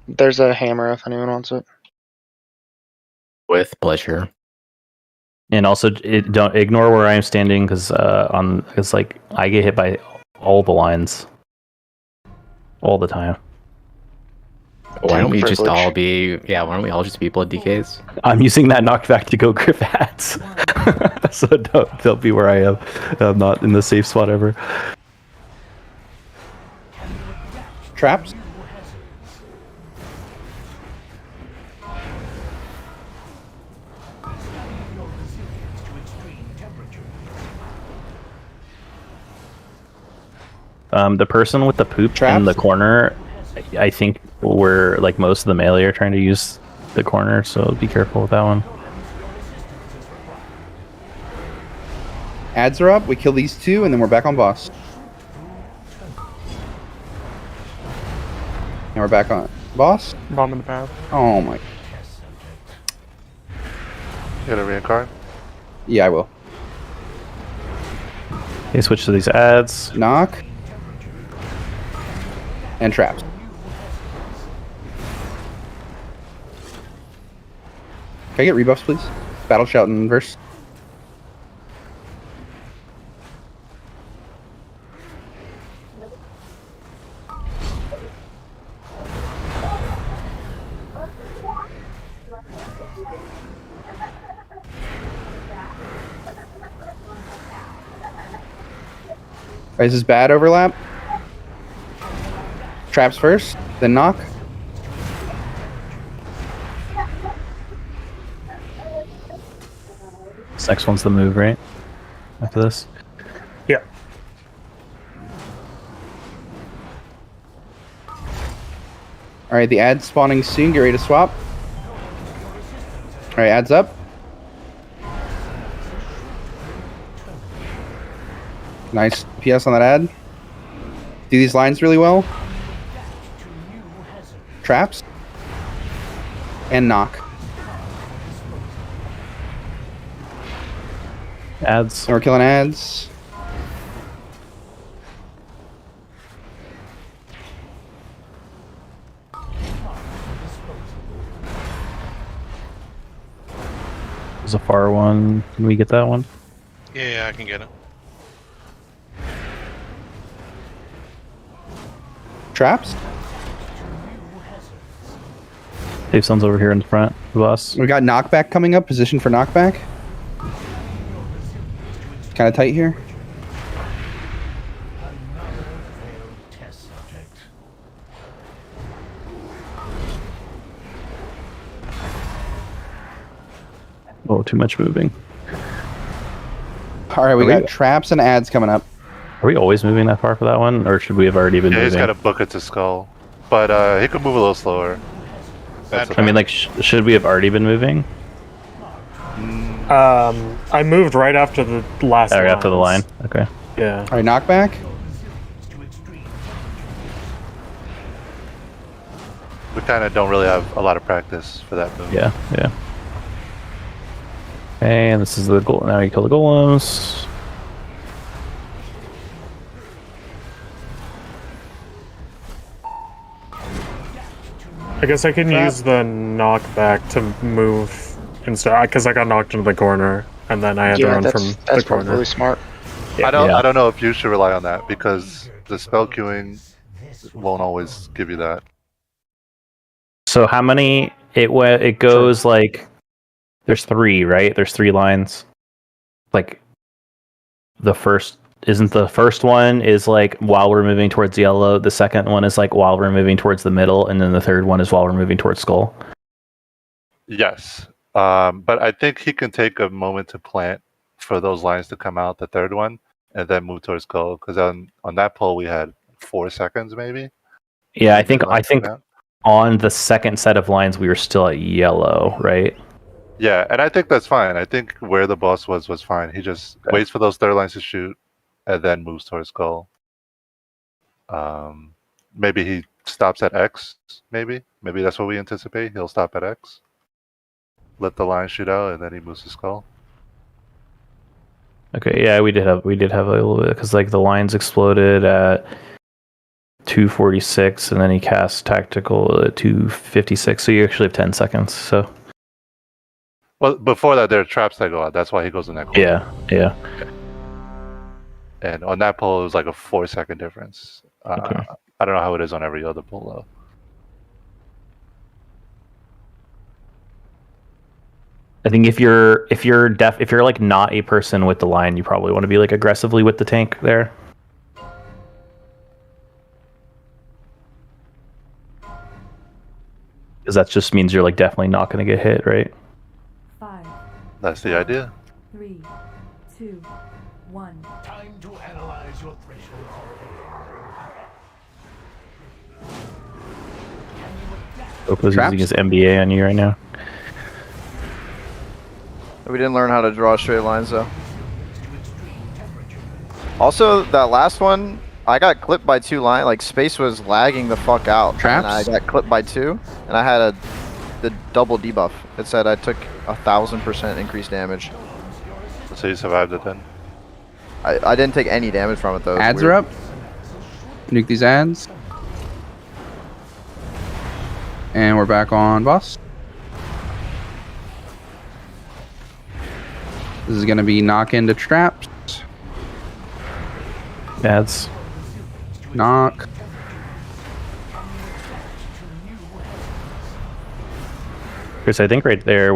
There's a hammer if anyone wants it. With pleasure. And also, don't ignore where I am standing because like I get hit by all the lines all the time. Why don't we just Privilege. all be? Yeah, why don't we all just be blood DKs? I'm using that knockback to go grip ads, so don't be where I am. I'm not in the safe spot ever. Traps. The person with the poop Traps? in the corner, I think we're like most of the melee are trying to use the corner, so be careful with that one. Ads are up. We kill these two, and then we're back on boss. And we're back on boss. Bottom of the path. Oh my. You gonna reincarnate? Yeah, I will. Okay, switch to these ads. Knock. And traps. Can I get rebuffs, please? Battle shout in verse. Alright, is this bad overlap? Traps first, then knock. This next one's the move, right? After this. Yeah. Alright, the ad spawning soon. Get ready to swap. Alright, ad's up. Nice PS on that ad. Do these lines really well. Traps. And knock. Ads. And we're killing ads. There's a far one. Can we get that one? Yeah, I can get it. Traps. Safe zone's over here in the front. The boss. We got knockback coming up. Position for knockback. Kind of tight here. Oh, too much moving. All right, we Are got we- traps and ads coming up. Are we always moving that far for that one, or should we have already been Yeah, he's moving? got to book it to skull, but he could move a little slower. That's I mean, like, should we have already been moving? I moved right after the last. Right after the line. lines. Okay. Yeah. All right, knockback. we kind of don't really have a lot of practice for that move. Yeah. Yeah. Okay, and this is the goal. Now you kill the golems. I guess I can use the knockback to move instead, because I got knocked into the corner, and then I had to Yeah, run that's from the probably corner. really smart. I don't. Yeah. I don't know if you should rely on that because the spell queuing won't always give you that. So how many? It goes like. There's 3, right? There's 3 lines. Like the first isn't the first one is like while we're moving towards yellow. The second one is like while we're moving towards the middle, and then the third one is while we're moving towards skull. Yes, but I think he can take a moment to plant for those lines to come out. The third one, and then move towards skull. Because on that poll we had 4 seconds maybe. Yeah, I think Lines come out. on the second set of lines we were still at yellow, right? Yeah, and I think that's fine. I think where the boss was fine. He just waits for those third lines to shoot, and then moves towards skull. Maybe he stops at X. Maybe that's what we anticipate. He'll stop at X, let the line shoot out, and then he moves to skull. Okay, yeah, we did have a little bit because like the lines exploded at 2:46, and then he casts tactical at 2:56. So you actually have 10 seconds. So Well, before that, there are traps that go out. That's why he goes in that corner. yeah. And on that pull, it was like a 4-second difference. Okay. I don't know how it is on every other pull though. I think if you're like not a person with the line, you probably want to be like aggressively with the tank there. Because that just means you're like definitely not going to get hit, right? 5, That's the idea. 3, 2, 1. Time to analyze your threshold. Opo's Traps? using his MBA on you right now. We didn't learn how to draw straight lines though. Also, that last one, I got clipped by 2 lines. Like space was lagging the fuck out. Traps? And I got clipped by 2, and I had the double debuff. It said I took 1,000% increased damage. So you survived it then. I didn't take any damage from it though. Ads are up. Nuke these ads. And we're back on boss. This is going to be knock into traps. Ads. Knock. Chris, I think right there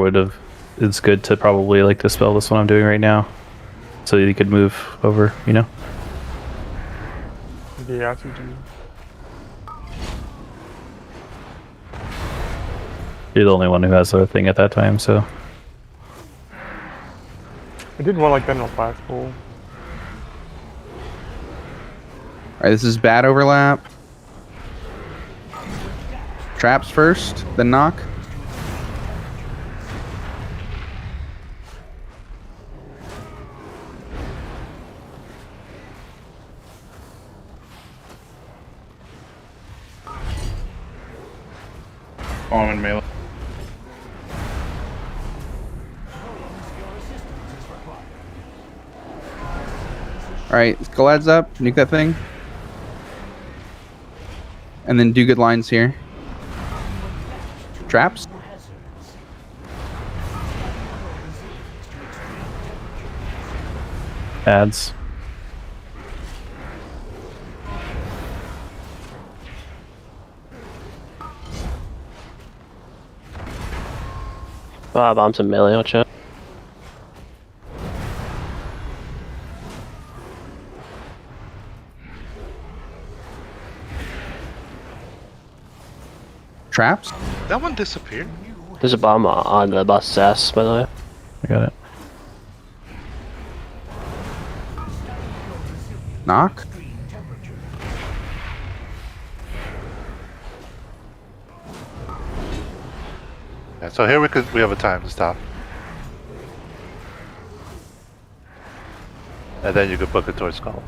it's good to probably like dispel this one I'm doing right now. So you could move over, you know? Yeah, if you do. You're the only one who has a thing at that time, so. I did well like that in the last pool. Alright, this is bad overlap. Traps first, then knock. I'm in melee. Alright, Galad's up. Nuke that thing. And then do good lines here. Traps. Ads. Bombs in melee, watch out. Traps. That one disappeared. There's a bomb on the boss's ass, by the way. I got it. Knock. Yeah, so here we have a time to stop. And then you could book it towards skull.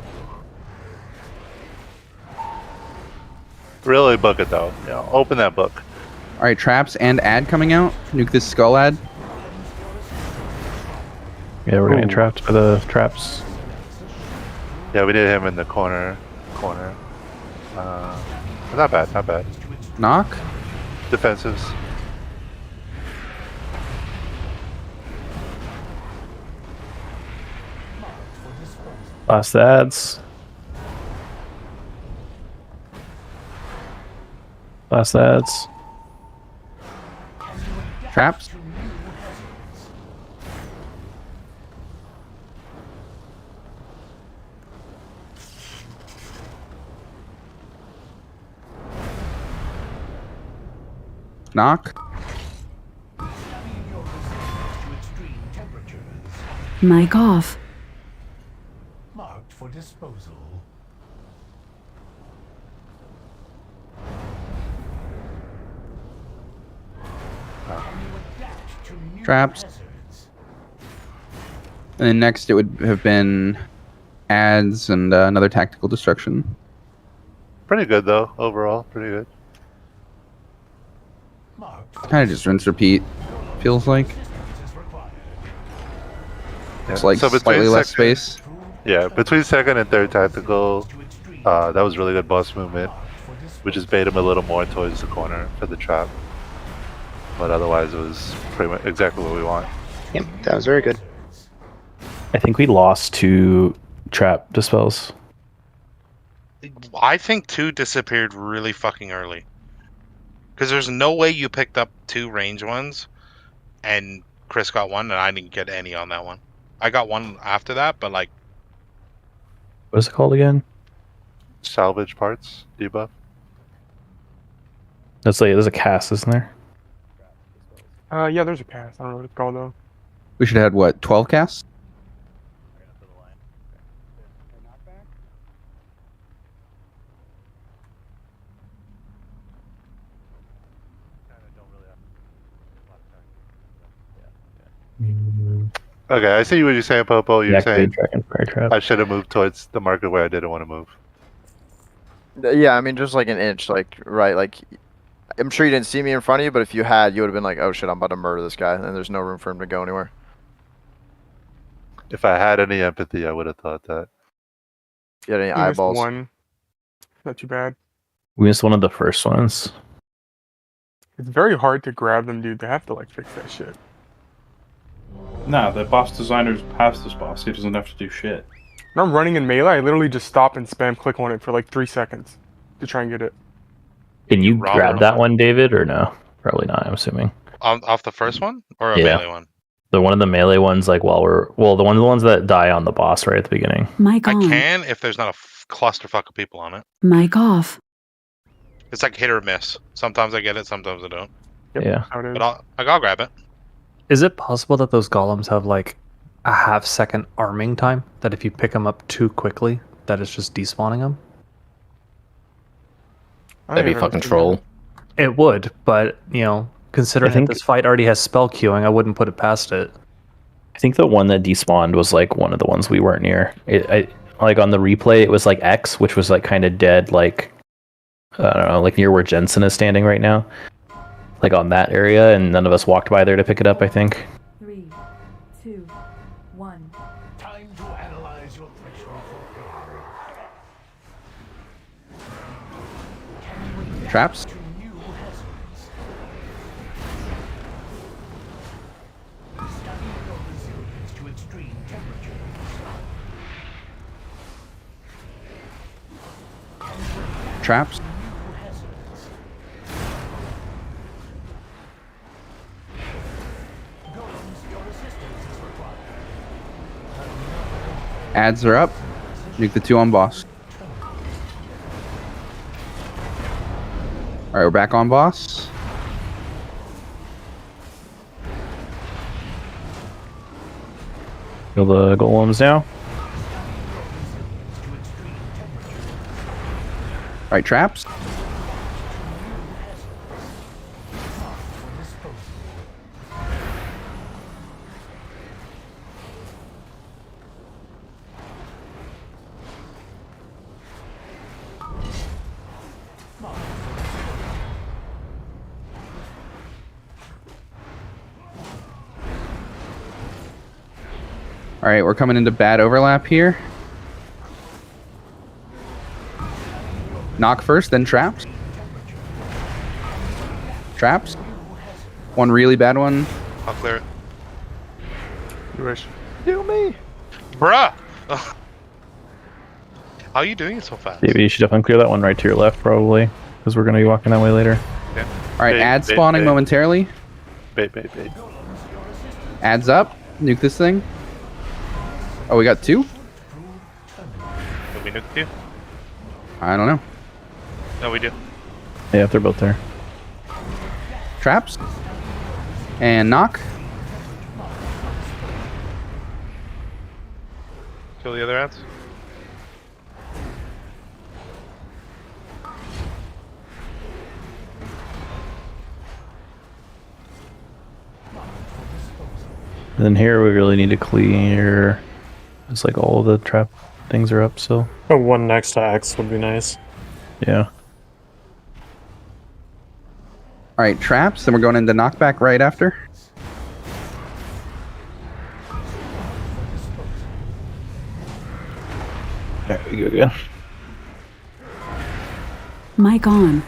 Really book it though. Yeah, open that book. Alright, traps and ad coming out. Nuke this skull ad. Yeah, we're gonna get trapped by the traps. Yeah, we did him in the corner. Not bad, not bad. Knock. Defensives. Last ads. Last ads. Traps. Knock. Mic off. Marked for disposal. Traps. And then next it would have been ads and another tactical destruction. Pretty good though, overall. Pretty good. Kind of just rinse repeat, feels like. It's like So between slightly less second- space. Yeah, between second and third tactical, that was really good boss movement. We just bait him a little more towards the corner for the trap. But otherwise, it was pretty much exactly what we want. Yep, that was very good. I think we lost 2 trap dispels. I think 2 disappeared really fucking early. Because there's no way you picked up 2 range ones, and Chris got 1, and I didn't get any on that one. I got 1 after that, but like, What is it called again? Salvage parts, debuff. That's like there's a cast, isn't there? Yeah, there's a cast. I don't know what it's called though. We should have had what, 12 casts? Okay, I see what you're saying, Popo. You're saying Dragon Fire Trap. I should have moved towards the market where I didn't want to move. Yeah, I mean, just like an inch, like, right, like, I'm sure you didn't see me in front of you, but if you had, you would have been like, oh shit, I'm about to murder this guy, and there's no room for him to go anywhere. If I had any empathy, I would have thought that. If you had any You missed eyeballs. 1. Not too bad. We missed one of the first ones. It's very hard to grab them, dude. They have to like fix that shit. Nah, the boss designer's past this boss. He doesn't have to do shit. When I'm running in melee, I literally just stop and spam click on it for like 3 seconds to try and get it. Can you Rob grab him. that one, David, or no? Probably not, I'm assuming. Off the first one? Or a Yeah. melee one? The one of the melee ones, like the ones that die on the boss right at the beginning. Mic I on. can if there's not a clusterfuck of people on it. Mic off. It's like hit or miss. Sometimes I get it, sometimes I don't. Yep, Yeah. that's how it is. But I'll grab it. Is it possible that those golems have like a half-second arming time? That if you pick them up too quickly, that it's just despawning them? I That'd be never fucking understood troll. It would, but you know, considering I think- that this fight already has spell queuing, I wouldn't put it past it. I think the one that despawned was like one of the ones we weren't near. Like on the replay, it was like X, which was like kind of dead, like I don't know, like near where Jensen is standing right now, like on that area, and none of us walked by there to pick it up. I think. 3, 2, 1. Time to analyze your threshold for Traps? to new hazards. Study your resilience to extreme temperatures. Traps? New hazards. Golems, your assistance is required. Ads are up. Nuke the 2 on boss. Alright, we're back on boss. Kill the golems now. Alright, traps. Alright, we're coming into bad overlap here. Knock first, then traps. Traps. One really bad one. I'll clear it. You wish. Do me! Bruh! How are you doing it so fast? David, you should definitely clear that one right to your left, probably, because we're gonna be walking that way later. Alright, Bait, ads bait, spawning bait. momentarily. Bait. Ads up. Nuke this thing. Oh, we got 2? Did we nuke you? I don't know. No, we do. Yeah, if they're both there. Traps. And knock. Kill the other ads. And then here we really need to clear. It's like all the trap things are up, so Oh, 1 next to X would be nice. yeah. Alright, traps. Then we're going into knockback right after. There we go again. Mic on.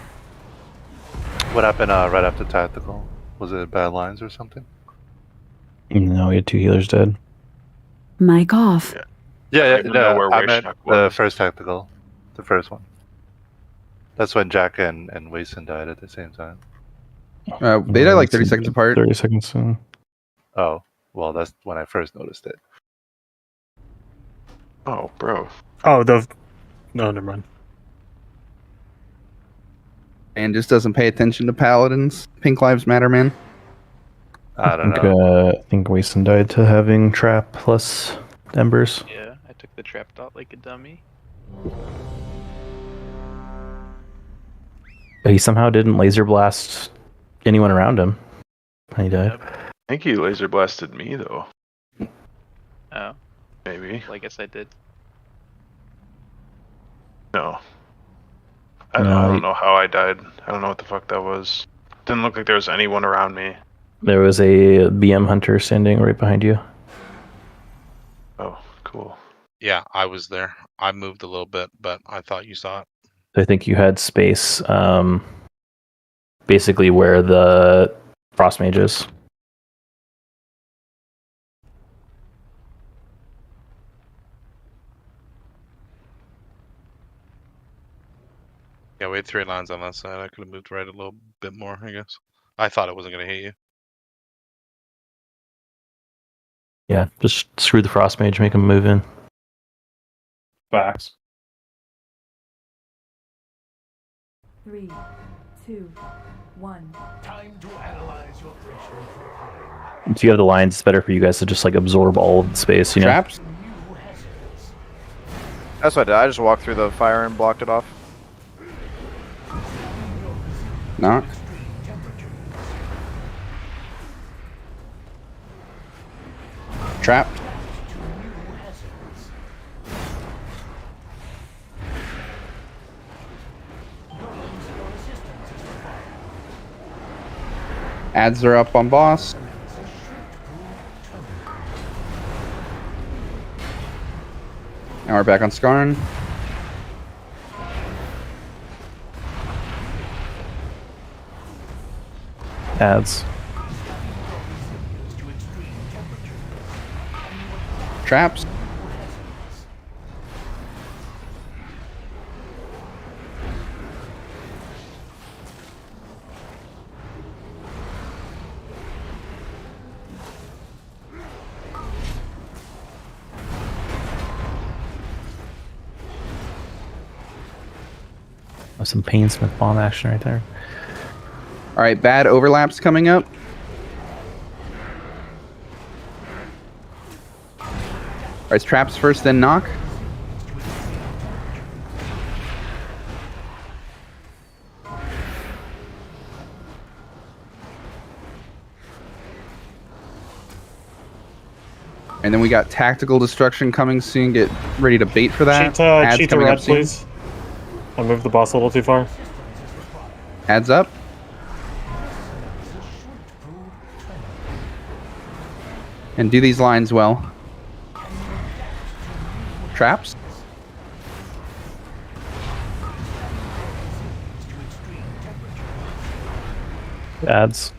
What happened right after tactical? Was it bad lines or something? No, we had 2 healers dead. Mic off. Yeah, even know where I meant Wishak the was. first tactical. The first one. That's when Jack and Wason died at the same time. They died like 30 seconds apart. 30 seconds soon. Oh, well, that's when I first noticed it. Oh, bro. Oh, no, never mind. And just doesn't pay attention to paladins. Pink Lives Matter, man. I don't know. I think Wason died to having trap plus embers. Yeah, I took the trap dot like a dummy. But he somehow didn't laser blast anyone around him. He died. I think he laser blasted me, though. Oh. Maybe. Well, I guess I did. No. I don't know how I died. I don't know what the fuck that was. Didn't look like there was anyone around me. There was a BM hunter standing right behind you. Oh, cool. Yeah, I was there. I moved a little bit, but I thought you saw it. I think you had space, basically where the frost mage is. Yeah, we had 3 lines on that side. I could have moved right a little bit more, I guess. I thought it wasn't going to hit you. Yeah, just screw the frost mage, make him move in. Facts. 3, 2, 1. Time to analyze your threshold for time. If you have the lines, it's better for you guys to just like absorb all of the space, you know? Traps? New hazards. That's what I did. I just walked through the fire and blocked it off. Knock. Trapped. Ads are up on boss. Now we're back on Szkarn. Ads. Traps. Oh, some Painsmith bomb action right there. All right, bad overlaps coming up. All right, it's traps first, then knock. And then we got tactical destruction coming soon. Get ready to bait for that. Ads Cheetah coming red, up soon. please. I moved the boss a little too far. Ads up. And do these lines well. Traps. Ads.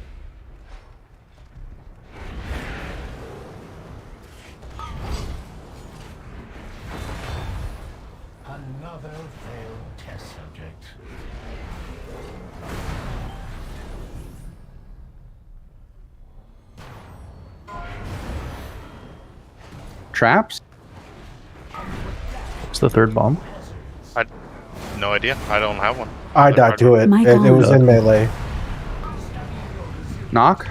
Another failed test subject. Traps. What's the third bomb? No idea. I don't have one. I died to it. My It God. was in melee. Knock.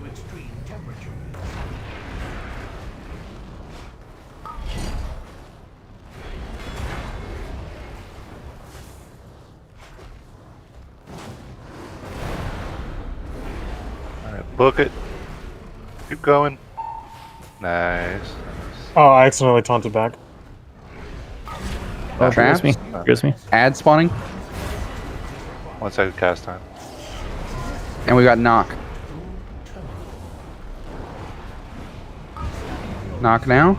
Alright, book it. Keep going. Nice. Oh, I accidentally taunted back. Oh, Traps. here's me. Here's me. Ad spawning. 1 second cast time. And we got knock. Knock now.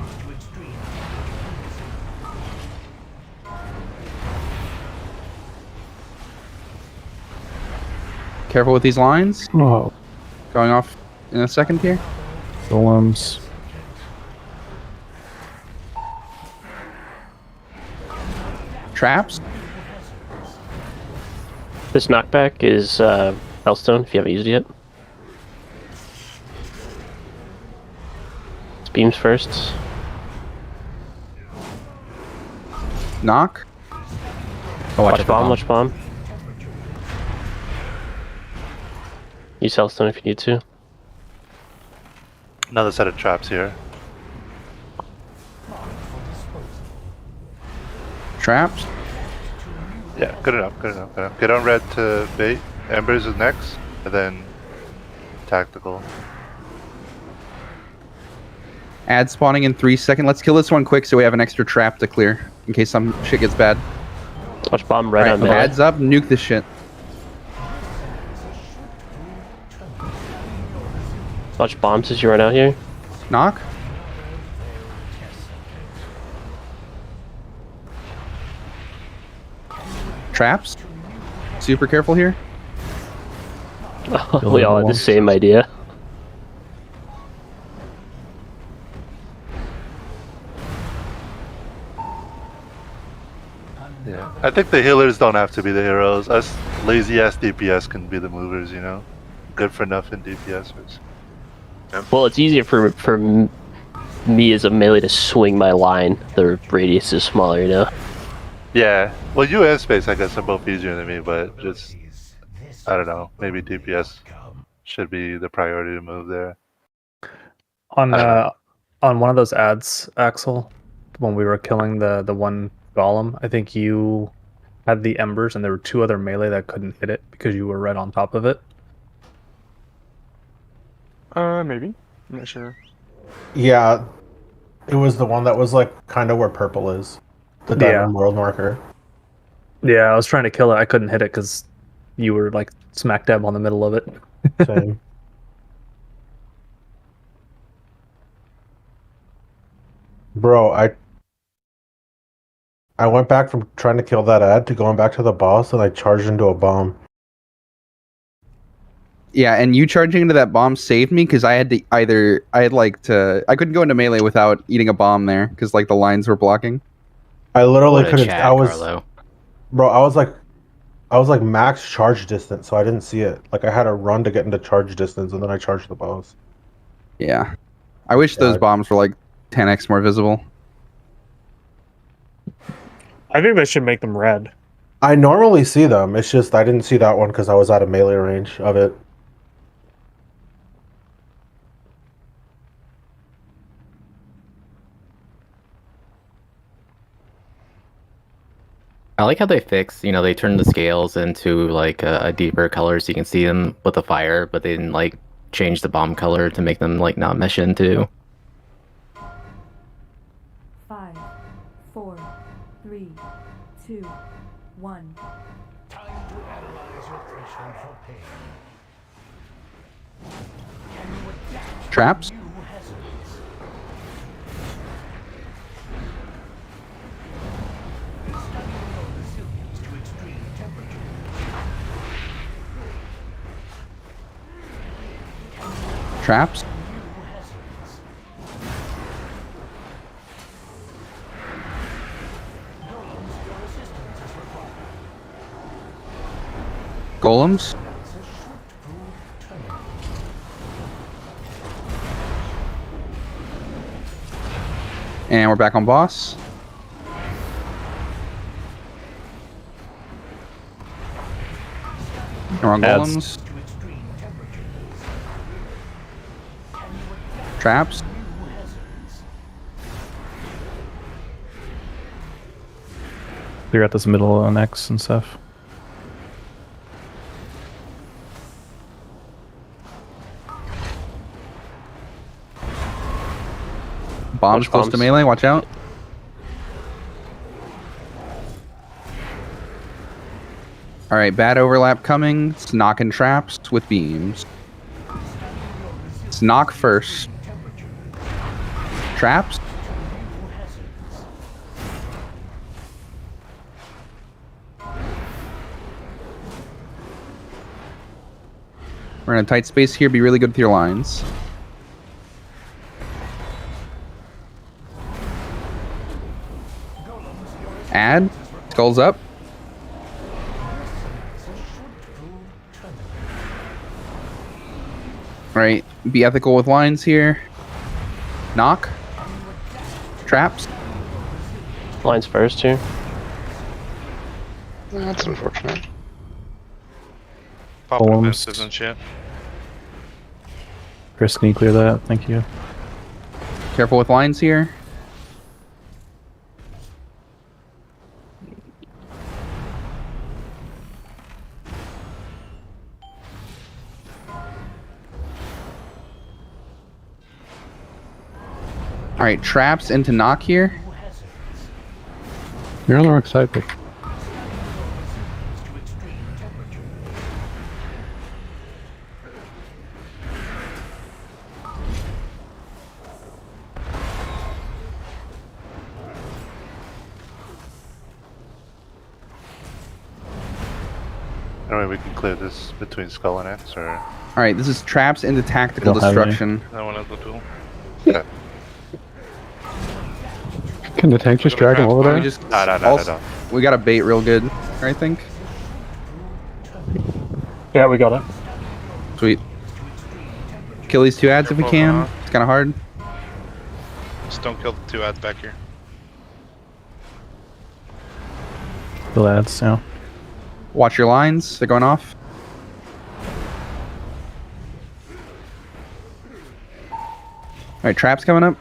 Careful with these lines. Oh. Going off in a second here. Golems. Traps. This knockback is Hellstone, if you haven't used it yet. It's beams first. Knock. Oh, Watch bomb, watch bomb. Use Hellstone if you need to. Another set of traps here. Traps. Yeah, good enough, good enough, good enough. Get on red to bait. Embers is next, and then tactical. Ad spawning in 3 seconds. Let's kill this one quick so we have an extra trap to clear in case some shit gets bad. Watch bomb right on melee. Ads up, nuke this shit. Watch bombs as you run out here. Knock. Traps. Super careful here. We all had the same idea. Yeah, I think the healers don't have to be the heroes. Us lazy ass DPS can be the movers, you know? Good for nothing DPSers. Well, it's easier for me as a melee to swing my line. The radius is smaller, you know? Yeah, well, you and Space, I guess, are both easier than me, but just, I don't know, maybe DPS should be the priority to move there. On one of those ads, Axel, when we were killing the one golem, I think you had the embers and there were 2 other melee that couldn't hit it because you were right on top of it. Maybe. I'm not sure. Yeah, it was the one that was like kind of where purple is, the diamond world marker. Yeah, I was trying to kill it. I couldn't hit it because you were like smack dab on the middle of it. Same. Bro, I went back from trying to kill that ad to going back to the boss, and I charged into a bomb. Yeah, and you charging into that bomb saved me because I had to I couldn't go into melee without eating a bomb there because like the lines were blocking. I literally couldn't. Bro, I was like max charge distance, so I didn't see it. Like I had to run to get into charge distance, and then I charged the boss. Yeah, I wish those bombs were like 10x more visible. I think they should make them red. I normally see them. It's just I didn't see that one because I was out of melee range of it. I like how they fix, you know, they turn the scales into like a deeper color so you can see them with the fire, but they didn't like change the bomb color to make them like not mesh into. 5, 4, 3, 2, 1. Time to analyze your threshold for pain. Can you adapt Traps. to new hazards? Study your resilience to extreme temperatures. Traps. Golems. And we're back on boss. We're on golems. Traps. Clear out this middle next and stuff. Bombs close to melee, watch out. Alright, bad overlap coming. It's knocking traps with beams. It's knock first. Traps. We're in a tight space here. Be really good with your lines. Add. Skulls up. Right. Be ethical with lines here. Knock. Traps. Lines first here. That's unfortunate. Popping Forms. fences and shit. Chris, can you clear that? Thank you. Careful with lines here. Alright, traps into knock here. You're on the wrong side, but Anyway, we can clear this between Skull and X, or... Alright, this is traps into tactical Don't have any. destruction. That one has the tool. Yeah. can the tank just drag him over We there? just No. we got a bait real good, I think. Yeah, we got it. Sweet. Kill these two ads if we Careful, can. huh? It's kind of hard. Just don't kill the two ads back here. The lads, yeah. Watch your lines. They're going off. Alright, traps coming up.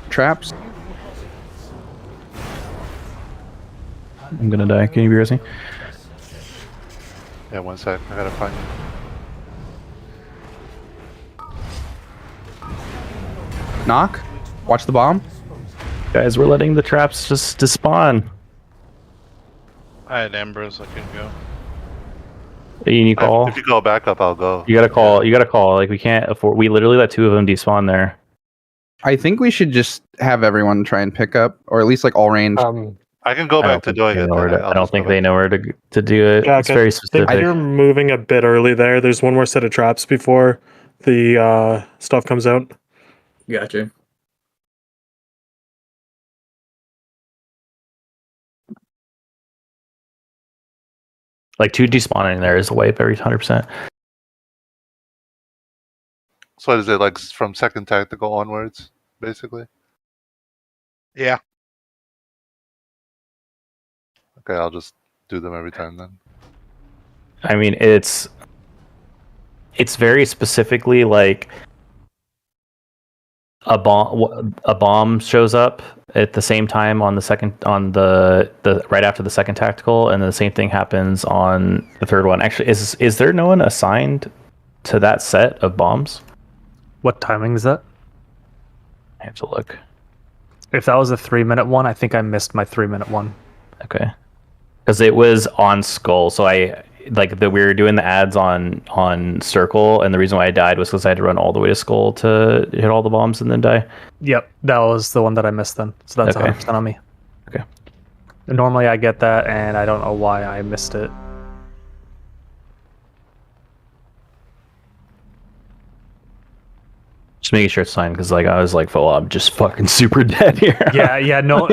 Traps. I'm gonna die. Can you be racing? Yeah, 1 sec. I gotta find you. Knock. Watch the bomb. Guys, we're letting the traps just despawn. I had Ambrose, I couldn't go. You need call. If you go back up, I'll go. You gotta call. You gotta call. Like we can't afford. We literally let two of them despawn there. I think we should just have everyone try and pick up, or at least like all range. I can go I don't back to think doing they it. know where then. to- I'll I don't just think go they back. know where to do it. Yeah, It's very specific. You're moving a bit early there. There's one more set of traps before the stuff comes out. Gotcha. Like two despawning there is a wipe every 100%. So what is it, like from second tactical onwards, basically? Yeah. Okay, I'll just do them every time then. I mean, it's very specifically like a bomb shows up at the same time on the right after the second tactical, and the same thing happens on the third one. Actually, is there no one assigned to that set of bombs? What timing is that? I have to look. If that was a 3-minute one, I think I missed my 3-minute one. Okay. Because it was on Skull, so we were doing the ads on Circle, and the reason why I died was because I had to run all the way to Skull to hit all the bombs and then die. Yep, that was the one that I missed then. So that's Okay. 100% on me. Okay. And normally I get that, and I don't know why I missed it. Just making sure it's signed, because I was like, well, I'm just fucking super dead here. Yeah, no,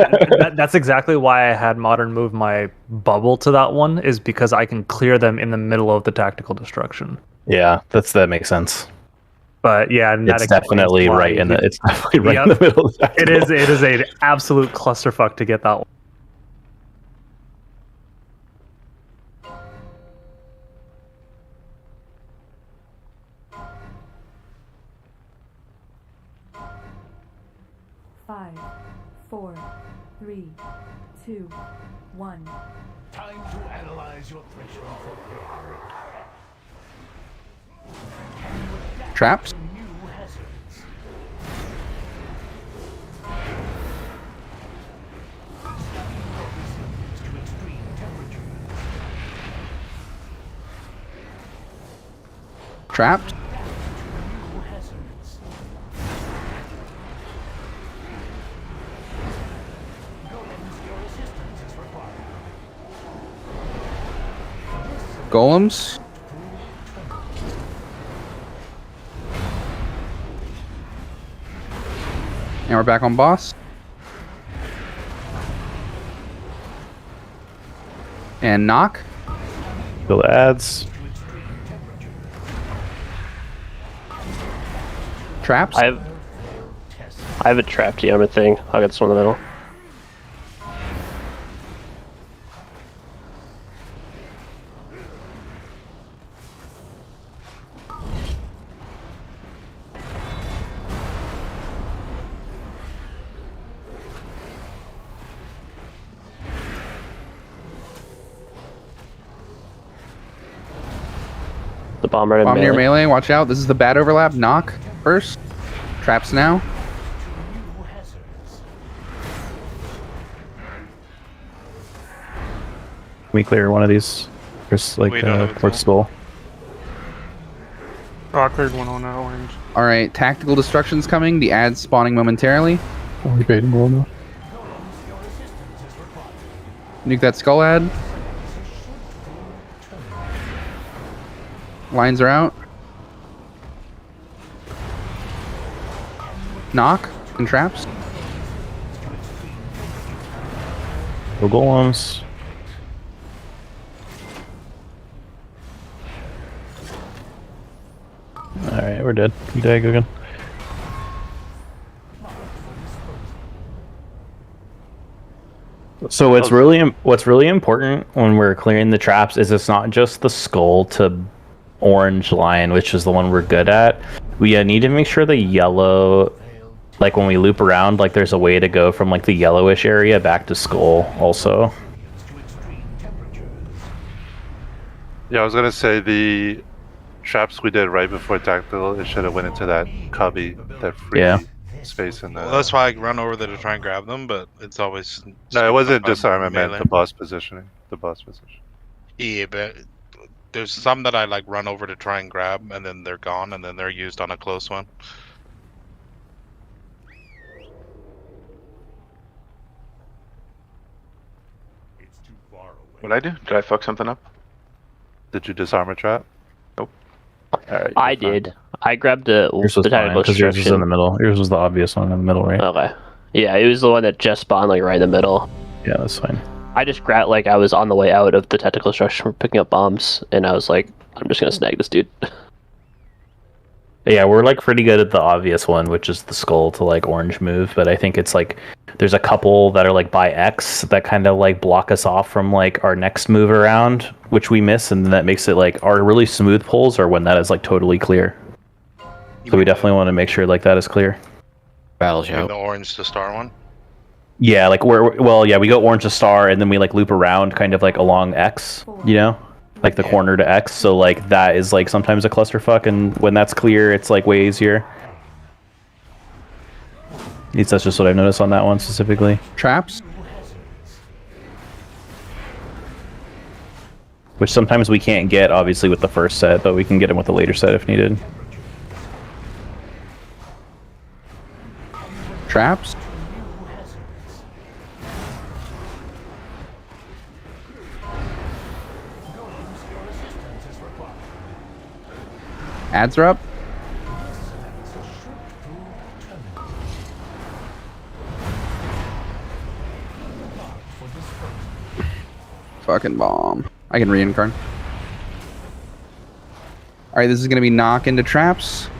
that's exactly why I had Modern move my bubble to that one, is because I can clear them in the middle of the tactical destruction. Yeah, that makes sense. But yeah, and that It's explains definitely why right in the. he- It's definitely right Yep. in the middle of the It is an absolute clusterfuck to get that one. Five, four, three, two, one. Time to analyze your threshold for power. Traps. New hazards. To extreme temperature. Trapped. New hazards. Golems, your assistance is required. Golems. And we're back on boss. And knock. Kill the ads. Traps. I have a trapped armor thing. I'll get this one in the middle. The bomb right in Bomb near melee. melee. Watch out. This is the bad overlap. Knock first. Traps now. Can we clear one of these? There's like We don't have a towards skull. Oh, I cleared one on that orange. All right. Tactical destruction's coming. The ads spawning momentarily. Are we baiting roll now? Nuke that skull ad. Lines are out. Knock and traps. No golems. Alright, we're dead. You die, Gogan. So what's really important when we're clearing the traps is it's not just the skull to orange line, which is the one we're good at. We need to make sure the yellow, like when we loop around, like there's a way to go from like the yellowish area back to skull also. Yeah, I was gonna say the traps we did right before tactical, it should have went into that cubby, that free space in the... Well, that's why I run over there to try and grab them, but it's always... No, it wasn't disarm, I meant the boss positioning. The boss position. Yeah, but there's some that I like run over to try and grab, and then they're gone, and then they're used on a close one. What'd I do? Did I fuck something up? Did you disarm a trap? Nope. Alright, I did. I grabbed the tactical because yours was in the destruction. middle. Yours was the obvious one in the middle, right? Okay. Yeah, it was the one that just spawned like right in the middle. Yeah, that's fine. I just grabbed like I was on the way out of the tactical destruction from picking up bombs, and I was like, I'm just gonna snag this dude. Yeah, we're like pretty good at the obvious one, which is the skull to like orange move, but I think it's like there's a couple that are like by X that kind of like block us off from like our next move around, which we miss, and that makes it like our really smooth pulls are when that is like totally clear. So we definitely want to make sure like that is clear. Battle The orange to star one. Yeah, like we go orange to star and then we like loop around kind of like along X, you know? Like the corner to X, so like that is like sometimes a clusterfuck, and when that's clear, it's like way easier. At least that's just what I've noticed on that one specifically. Traps. Which sometimes we can't get, obviously, with the first set, but we can get them with the later set if needed. Traps. Ads are up. Fucking bomb. I can reincarn. Alright, this is gonna be knock into traps.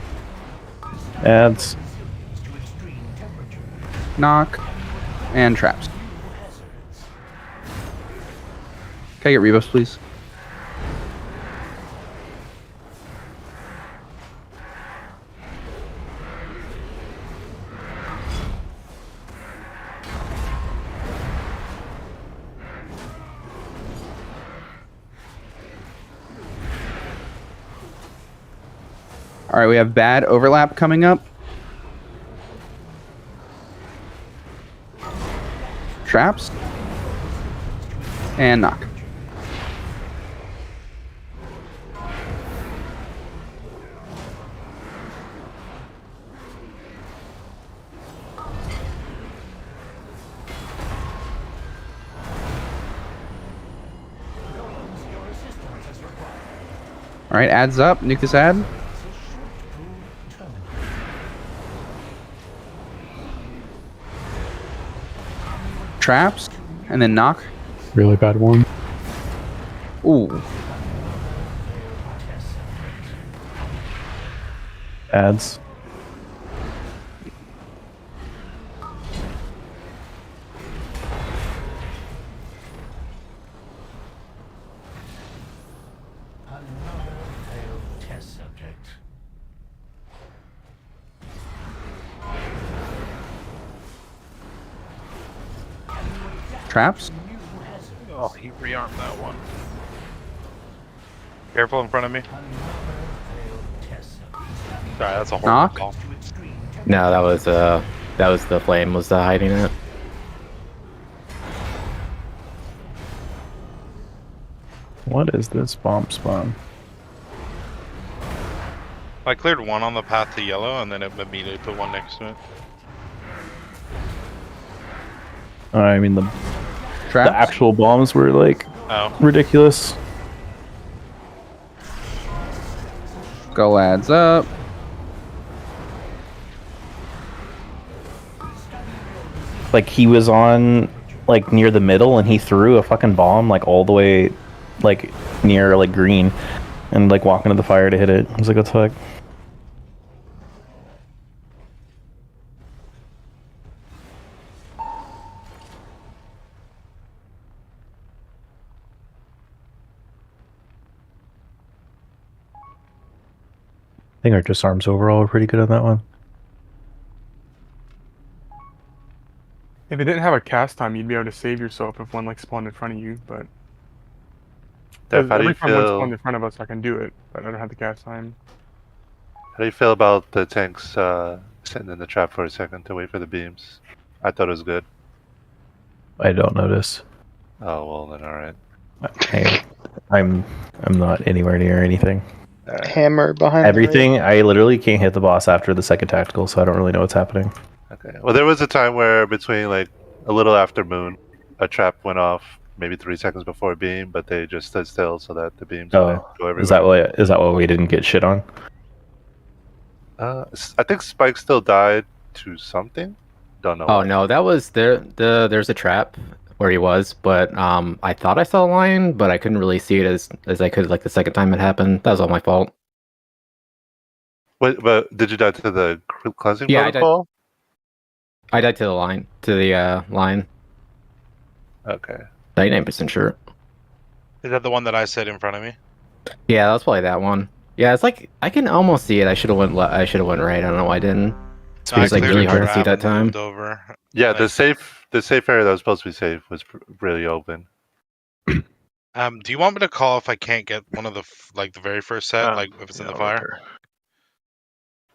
Ads. Knock. And traps. Can I get rebuffs, please? Alright, we have bad overlap coming up. Traps. And knock. Alright, adds up. Nuke this ad. Traps, and then knock. Really bad one. Ooh. Ads. Test subject. Traps. Oh, he rearmed that one. Careful in front of me. Sorry, that's a horrible Knock. call. No, that was the flame was hiding it. What is this bomb spawn? I cleared one on the path to yellow, and then it immediately put one next to it. I mean the Traps. actual bombs were like ridiculous. Skull adds up. Like he was on like near the middle and he threw a fucking bomb like all the way like near like green and like walking to the fire to hit it. I was like, what the fuck? I think our disarms overall were pretty good on that one. If it didn't have a cast time, you'd be able to save yourself if one like spawned in front of you, but Def, how do you every time one feel? spawned in front of us, I can do it, but I don't have the cast time. How do you feel about the tanks sitting in the trap for a second to wait for the beams? I thought it was good. I don't notice. Oh well, then all right. I'm not anywhere near anything. Hammer behind Everything. I literally can't hit the boss after the second tactical, so I don't really know what's happening. Okay. Well, there was a time where between like a little after moon, a trap went off maybe 3 seconds before a beam, but they just stood still so that the beams wouldn't go everywhere. Is that why we didn't get shit on? I think Spike still died to something. Don't know. Oh no, that was there's a trap where he was, but I thought I saw a line, but I couldn't really see it as I could like the second time it happened. That was all my fault. Wait, but did you die to the cleansing Yeah, protocol? I died to the line. Okay. 99% sure. Is that the one that I said in front of me? Yeah, that's probably that one. Yeah, it's like I can almost see it. I should have went right. I don't know why I didn't. It's No, I like cleared really the hard to see trap that and moved time. over. Yeah, the safe area that was supposed to be safe was really open. Do you want me to call if I can't get one of the the very first set, like if it's in the fire?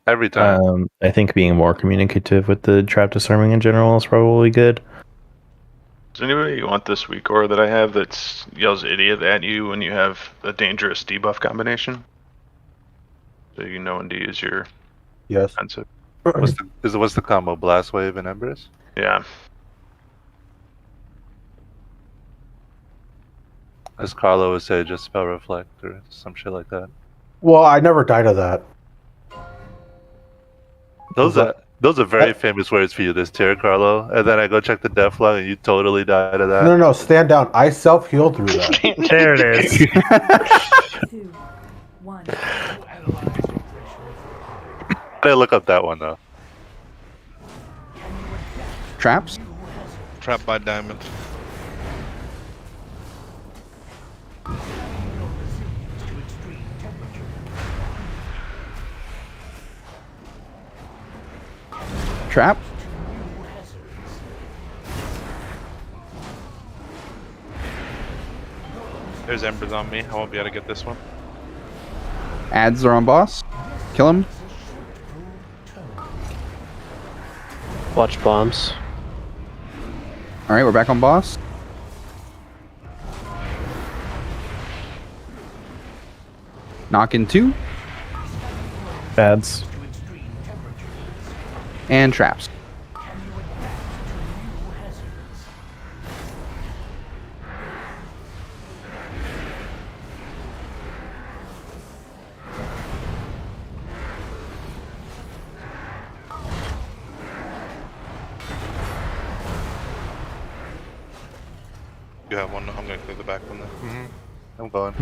Every time. I think being more communicative with the trap disarming in general is probably good. Does anybody want this weak aura that I have that yells idiot at you when you have a dangerous debuff combination? So you know when to use your offensive. What's the combo? Blast Wave and Embers? Yeah. As Carlo would say, just spell reflect or some shit like that. Well, I never died of that. Those are very famous words for you this tier, Carlo. And then I go check the def log and you totally died of that. No, stand down. I self-healed through that. There it is. 2, 1. I didn't look up that one though. Traps. Trapped by diamond. Trap. There's embers on me. I won't be able to get this one. Ads are on boss. Kill him. Watch bombs. All right, we're back on boss. Knock in 2. Ads. And traps. You have one. I'm gonna clear the back one then. I'm going.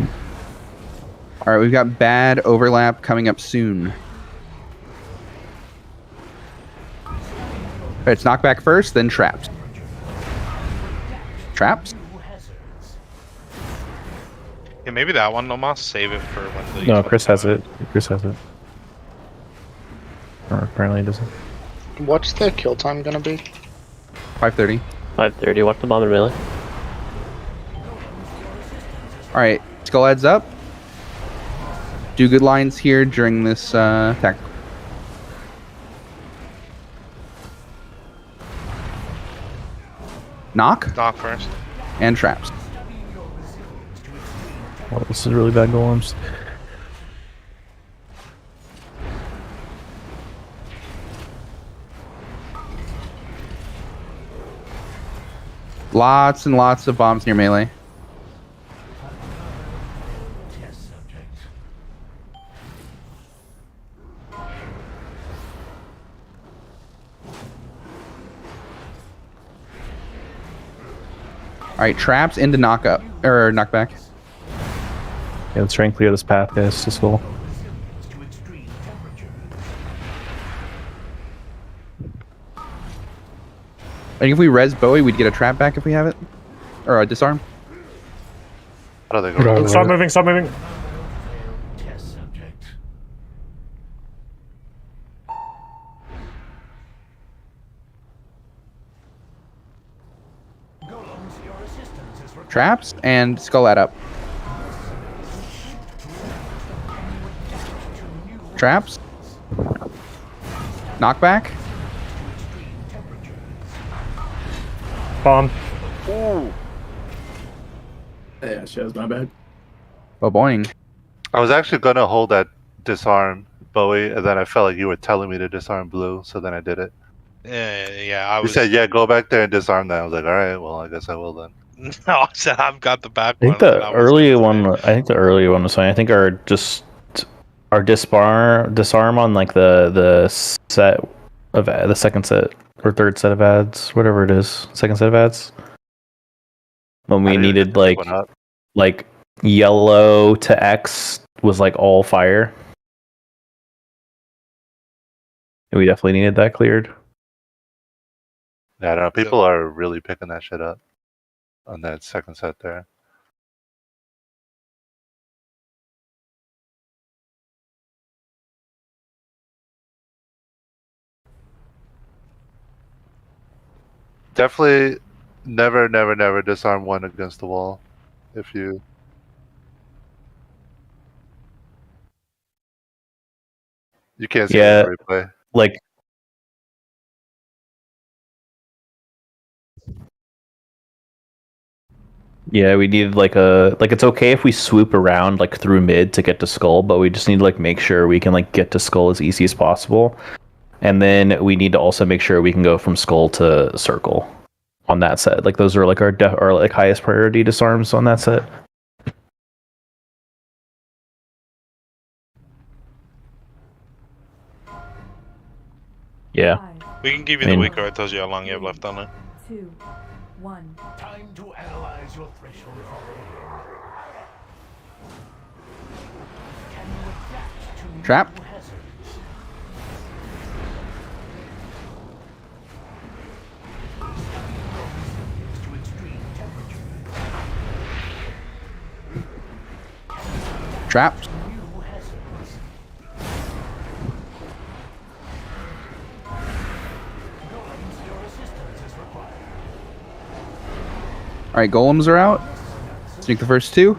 All right, we've got bad overlap coming up soon. All right, it's knockback first, then traps. Traps? Yeah, maybe that one, Nomos. Save it for when the. No, Chris has it. Chris has it. Or apparently he doesn't. What's the kill time gonna be? 5:30. 5:30. Watch the bomb and melee. All right, skull heads up. Do good lines here during this attack. Knock Knock first. and traps. Oh, this is really bad golems. Lots and lots of bombs near melee. All right, traps into knockup or knockback. Yeah, let's try and clear this path, guys. This will. I think if we res Bowie, we'd get a trap back if we have it, or a disarm. How do they go? Stop moving, stop moving. Traps and skull add up. Traps. Knockback. Bomb. Ooh. Yeah, she has my bad. Oh, boing. I was actually gonna hold that disarm Bowie, and then I felt like you were telling me to disarm Blue, so then I did it. Yeah, I You was. said, "Yeah, go back there and disarm that." I was like, "All right, well, I guess I will then." No, I said I've got the back I think one. the earlier one. I think the earlier one was fine. I think our disarm on like the set of the second set or third set of ads, whatever it is, second set of ads. When we needed like yellow to X was like all fire. And we definitely needed that cleared. Yeah, I don't know. People are really picking that shit up on that second set there. Definitely never disarm one against the wall. If you... You can't see Yeah, the replay. like yeah, we needed like it's okay if we swoop around like through mid to get to skull, but we just need to like make sure we can like get to skull as easy as possible. And then we need to also make sure we can go from skull to circle on that set. Like those are like our like highest priority disarms on that set. Yeah. We can give you the weaker. I told you how long you have left on it. 2, 1. Time to analyze your threshold. Can you adapt to Trap. new hazards? To extreme temperature. Traps. New hazards. Golems, your assistance is required. All right, golems are out. Sneak the first two.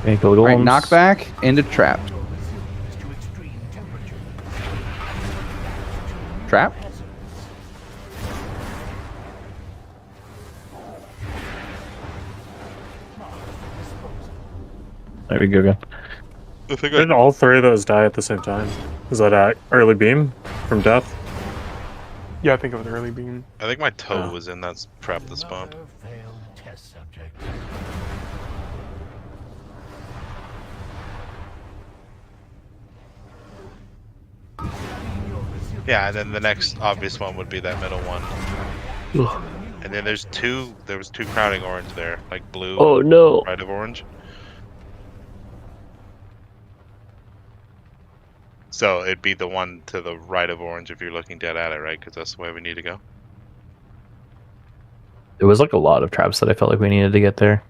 All right, knockback into trap. Trap. There we go again. Didn't all three of those die at the same time? Is that early beam from death? Yeah, I think it was early beam. I think my toe was in that trap that spawned. Failed test subject. Yeah, and then the next obvious one would be that middle one. And then there was two crowding orange there, like blue. Oh no! Right of orange. So it'd be the one to the right of orange if you're looking dead at it, right? Because that's the way we need to go. There was like a lot of traps that I felt like we needed to get there.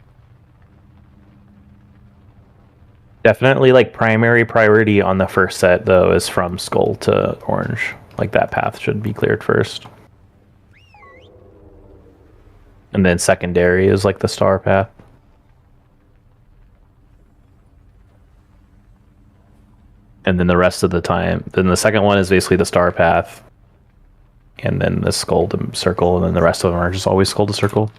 Definitely like primary priority on the first set though is from skull to orange. Like that path should be cleared first. And then secondary is like the star path. And then the rest of the time, then the second one is basically the star path. And then the skull to circle, and then the rest of them are just always skull to circle.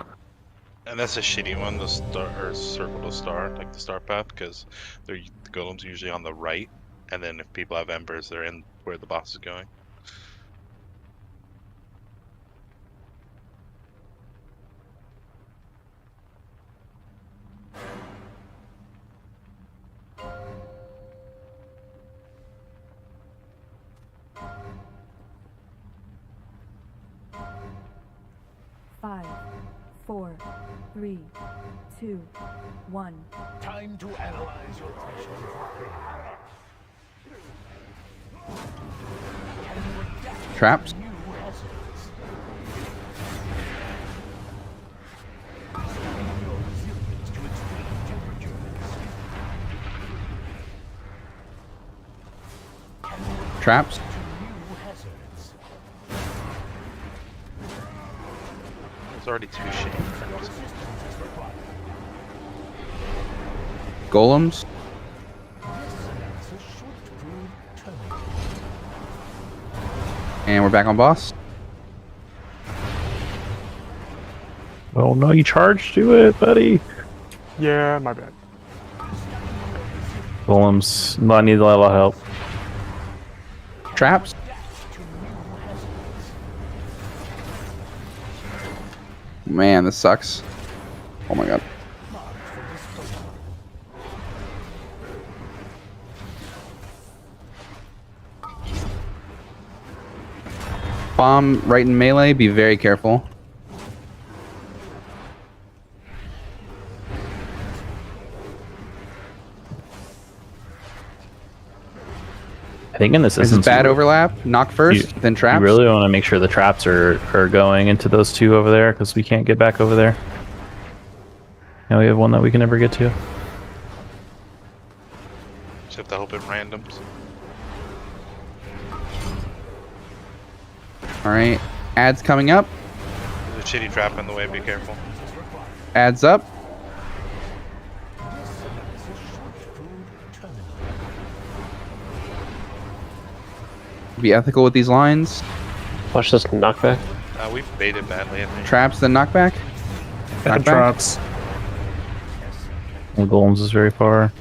And that's a shitty one, the star or circle to star, like the star path, because the golems are usually on the right, and then if people have embers, they're in where the boss is going. Five, 4, 3, 2, 1. Time to analyze your pressure. Traps. Traps. There's already two shitty traps. Golems. And we're back on boss. Oh no, you charged to it, buddy. Yeah, my bad. Golems, I need a lot of help. Traps. Man, this sucks. Oh my god. Bomb right in melee, be very careful. I think in this This is instance, bad overlap. Knock first, then traps. You really want to make sure the traps are going into those two over there, because we can't get back over there. Now we have one that we can never get to. Just have to hope it randoms. Alright. Ads coming up. There's a shitty trap in the way, be careful. Ads up. Be ethical with these lines. Watch this knockback. We baited badly, I think. Traps, then knockback. Bad traps. And Golems is very far.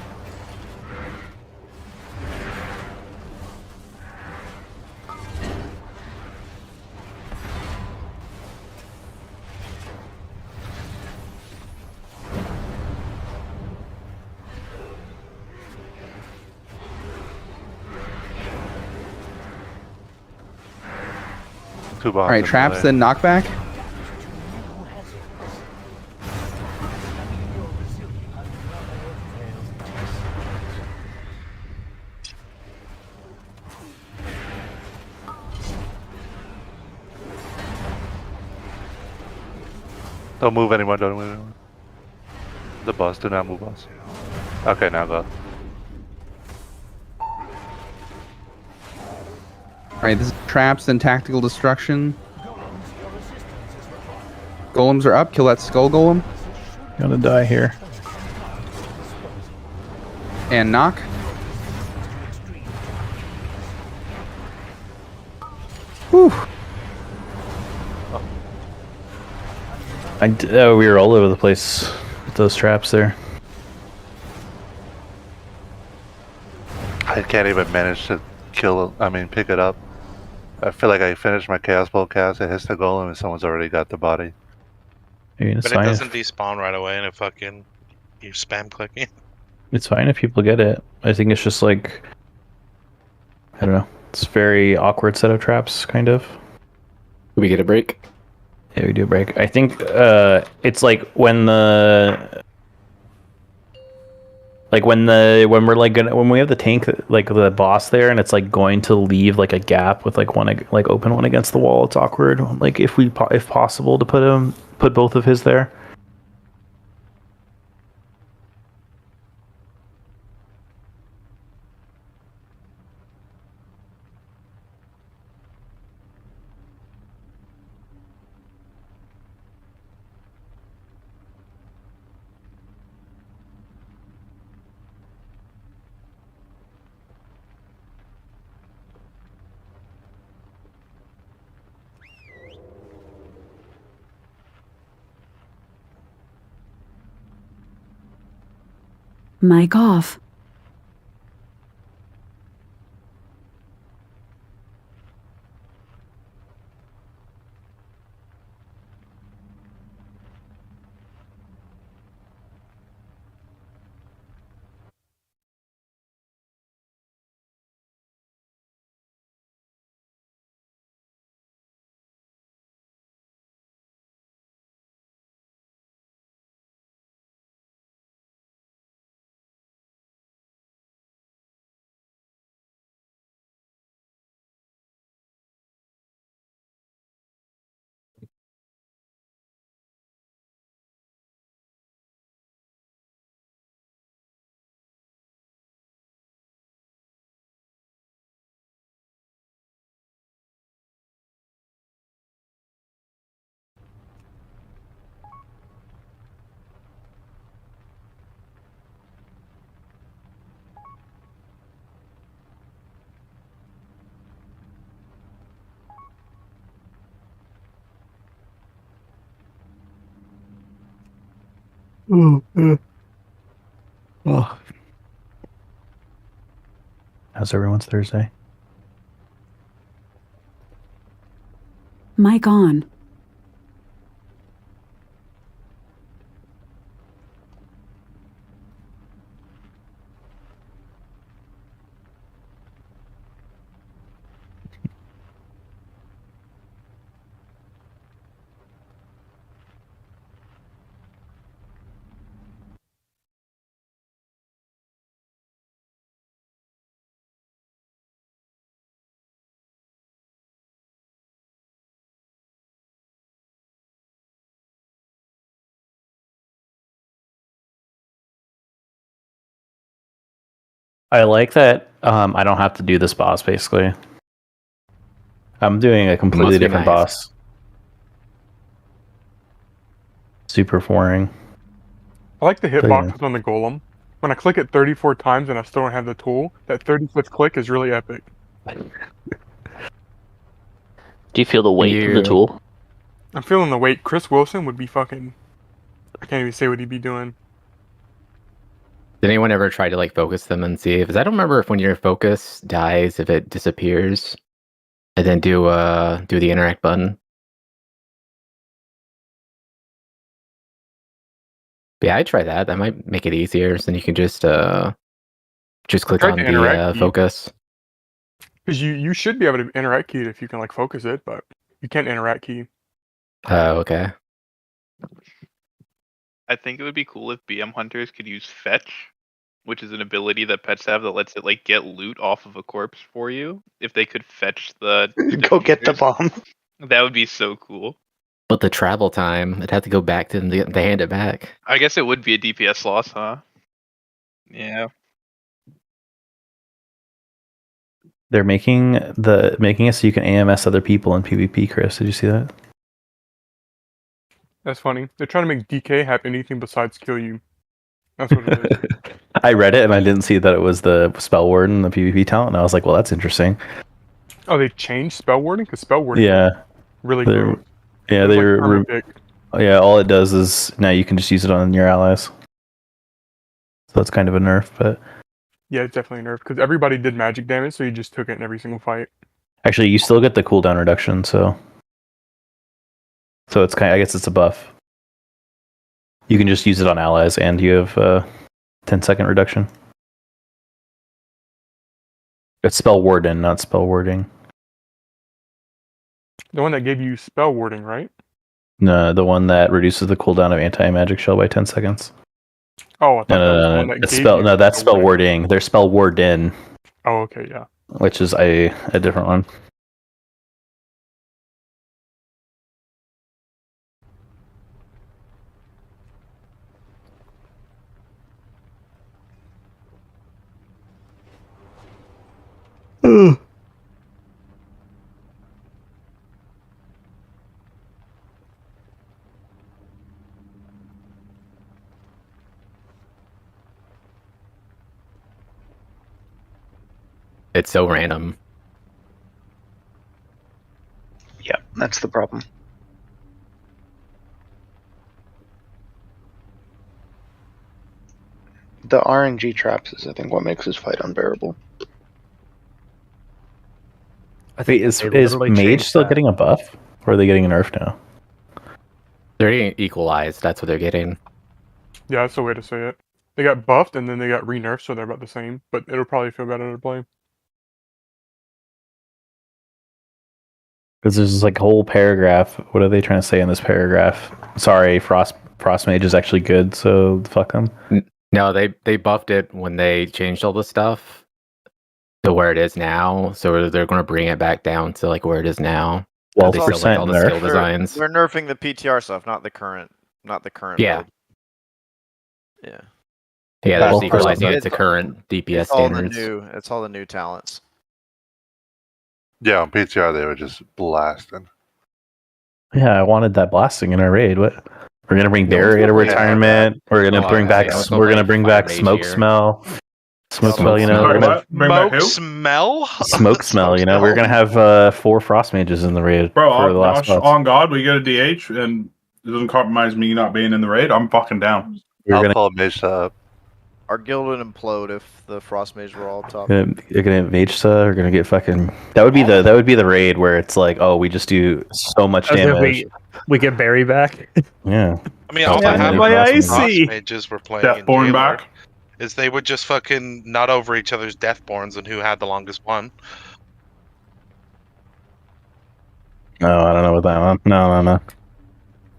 Alright, traps, then knockback. Don't move anyone, don't move anyone. The boss, do not move boss. Okay, now go. Alright, this is traps, then tactical destruction. Golems are up. Kill that skull golem. Gonna die here. And knock. Whew. We were all over the place with those traps there. I can't even manage to pick it up. I feel like I finished my Chaos Bolt cast, it hits the golem, and someone's already got the body. But it doesn't despawn right away, and it fucking... You're spam clicking. It's fine if people get it. I think it's just like... I don't know. It's very awkward set of traps, kind of. We get a break. Yeah, we do a break. I think it's like when the when we're like when we have the tank like the boss there and it's like going to leave like a gap with like one like open one against the wall. It's awkward. Like if possible to put both of his there. Mic off. Oh. How's everyone's Thursday? Mic on. I like that I don't have to do this boss, basically. I'm doing a completely different boss. Super boring. I like the hitboxes on the golem. When I click it 34 times and I still don't have the tool, that 35th click is really epic. Do you feel the weight of the tool? I'm feeling the weight. Chris Wilson would be fucking... I can't even say what he'd be doing. Did anyone ever try to like focus them and see? Because I don't remember if when your focus dies, if it disappears, and then do the interact button. But yeah, I'd try that. That might make it easier. So then you can just click on the focus. Because you should be able to interact key it if you can like focus it, but you can't interact key. Oh, okay. I think it would be cool if BM hunters could use fetch, which is an ability that pets have that lets it like get loot off of a corpse for you. If they could fetch the Go get the bomb. That would be so cool. But the travel time, it'd have to go back to them to hand it back. I guess it would be a DPS loss, huh? Yeah. They're making it so you can AMS other people in PvP, Chris. Did you see that? That's funny. They're trying to make DK have anything besides kill you. That's what it is. I read it and I didn't see that it was the spell ward and the PvP talent, and I was like, well, that's interesting. Oh, they changed spell wording? Because spell wording really good. Yeah, yeah, all it does is now you can just use it on your allies. So that's kind of a nerf, but... Yeah, it's definitely a nerf, because everybody did magic damage, so you just took it in every single fight. Actually, you still get the cooldown reduction, so it's I guess it's a buff. You can just use it on allies, and you have 10-second reduction. It's spell warden, not spell warding. The one that gave you spell warding, right? No, the one that reduces the cooldown of anti-magic shell by 10 seconds. Oh, I thought that was the one that It's gave spell. you No, that's spell spell warding. There's spell warden, Oh, okay, yeah. which is a different one. It's so random. Yeah, that's the problem. The RNG traps is, I think, what makes this fight unbearable. I think Is they is literally mage changed still that. getting a buff, or are they getting a nerf now? They're getting equalized. That's what they're getting. Yeah, that's the way to say it. They got buffed and then they got re-nerfed, so they're about the same. But it'll probably feel better to play. Because there's like a whole paragraph. What are they trying to say in this paragraph? Sorry, frost mage is actually good, so fuck them. No, they buffed it when they changed all the stuff to where it is now. So they're going to bring it back down to like where it is now. Well, They still like all the nerf. skill designs. They're nerfing the PTR stuff, not the current Yeah. build. Yeah. Yeah, they're Well, equalizing it it's- to current DPS It's all the standards. it's all the new talents. Yeah, on PTR they were just blasting. Yeah, I wanted that blasting in our raid. What? We're gonna bring Barry to retirement. We're gonna bring back. We're gonna bring back smoke smell. Smoke smell. You know. We're gonna Smoke smell. smoke smell. You know. We're gonna have 4 frost mages in the raid for the last boss. On God, we get a DH, and it doesn't compromise me not being in the raid. I'm fucking down. I'll pull mage up. Our guild would implode if the frost mage were all top. You're gonna mage we're gonna get fucking. That would be the raid where it's like, oh, we just do so much As if damage. we get Barry back. Yeah. I mean, all that happened my when IC. frost mages were playing in Deathborn Jailer back. is they would just fucking nut over each other's Deathborns and who had the longest one. No, I don't know what that one. No.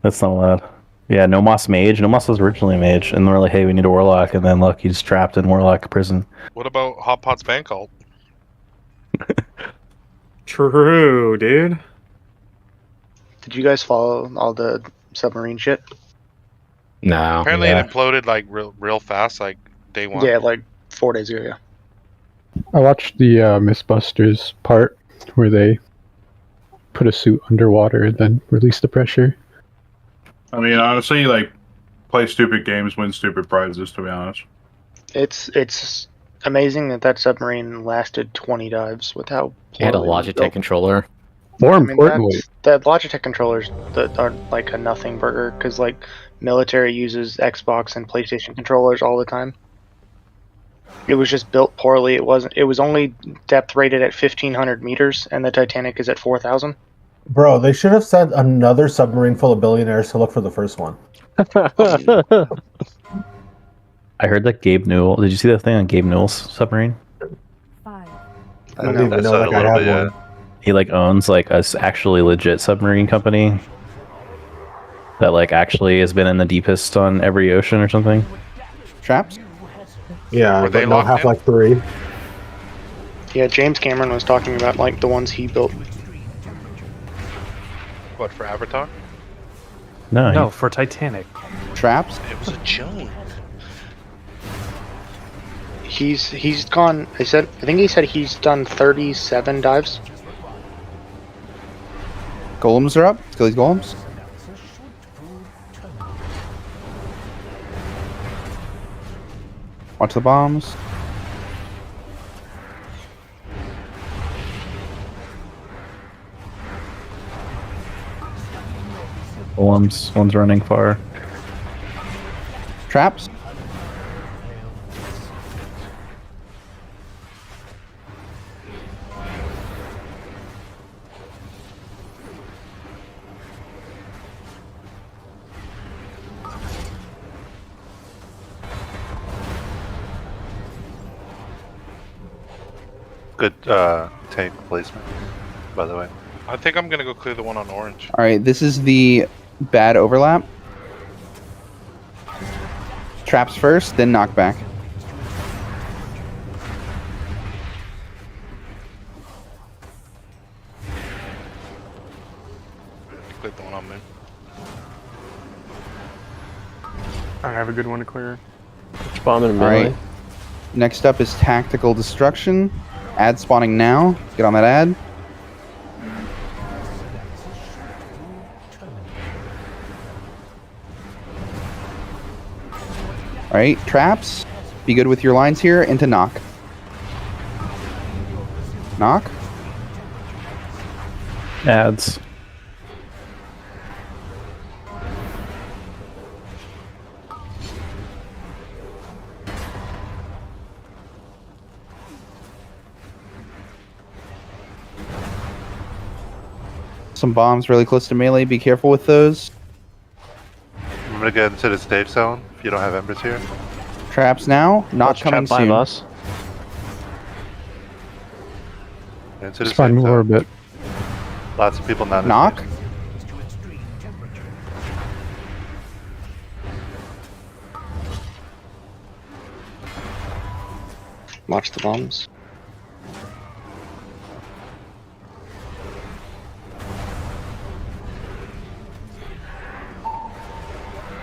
That's not allowed. Yeah, No Moss mage. No Moss was originally a mage, and we're like, hey, we need a warlock, and then look, he's trapped in warlock prison. What about Hot Pot's Bank Cult? True, dude. Did you guys follow all the submarine shit? No. Apparently it imploded like real fast, like day one. Yeah, like 4 days ago, yeah. I watched the Mythbusters part where they put a suit underwater and then release the pressure. I mean, honestly, like, play stupid games, win stupid prizes, to be honest. It's amazing that submarine lasted 20 dives with how It had a poorly it was Logitech built. controller. More I mean, importantly, the Logitech controllers that are like a nothing burger because like military uses Xbox and PlayStation controllers all the time. It was just built poorly. It was only depth rated at 1,500 meters, and the Titanic is at 4,000. Bro, they should have sent another submarine full of billionaires to look for the first one. I heard that Gabe Newell. Did you see that thing on Gabe Newell's submarine? I didn't even know that guy had one. He like owns like a actually legit submarine company that like actually has been in the deepest on every ocean or something. Traps? Yeah, but no Half-Life 3. Yeah, James Cameron was talking about like the ones he built. What, for Avatar? No, for Titanic. Traps? It was a joke. He's gone. I think he said he's done 37 dives. Golems are up. Let's kill these golems. Watch the bombs. One's running far. Traps? Good tank placement, by the way. I think I'm gonna go clear the one on orange. All right, this is the bad overlap. Traps first, then knockback. Clear the one on moon. I have a good one to clear. Which bomb in a All melee? right. Next up is tactical destruction. Ad spawning now. Get on that ad. All right, traps. Be good with your lines here. Into knock. Knock. Ads. Some bombs really close to melee. Be careful with those. I'm gonna get into the safe zone if you don't have embers here. Traps now. Not Watch coming trap soon. by us. Into the Spawn safe move zone. orbit. Lots of people not in the Knock. safe zone. Watch the bombs.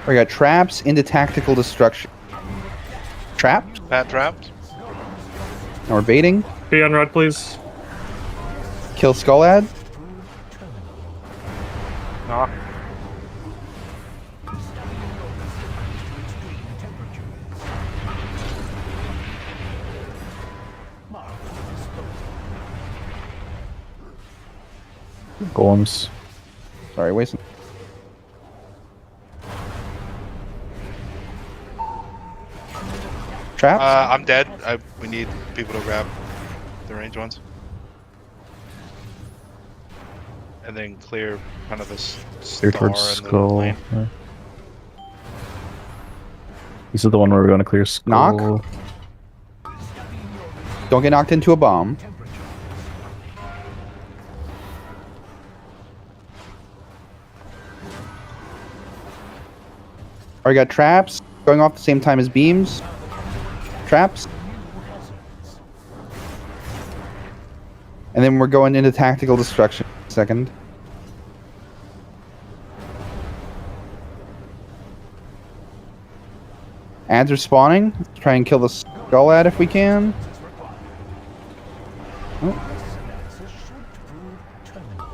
We got traps into tactical destruction. Trapped. Pat trapped. Now we're baiting. Be on red, please. Kill skull ad. Knock. Golems. Sorry, wasting. Traps. I'm dead. We need people to grab the range ones. And then clear kind of this Clear star towards in the skull. lane. Yeah. This is the one where we're going to clear skull. Knock. Don't get knocked into a bomb. Alright, got traps going off the same time as beams. Traps. And then we're going into tactical destruction. Second. Ads are spawning. Let's try and kill the skull ad if we can. Oh.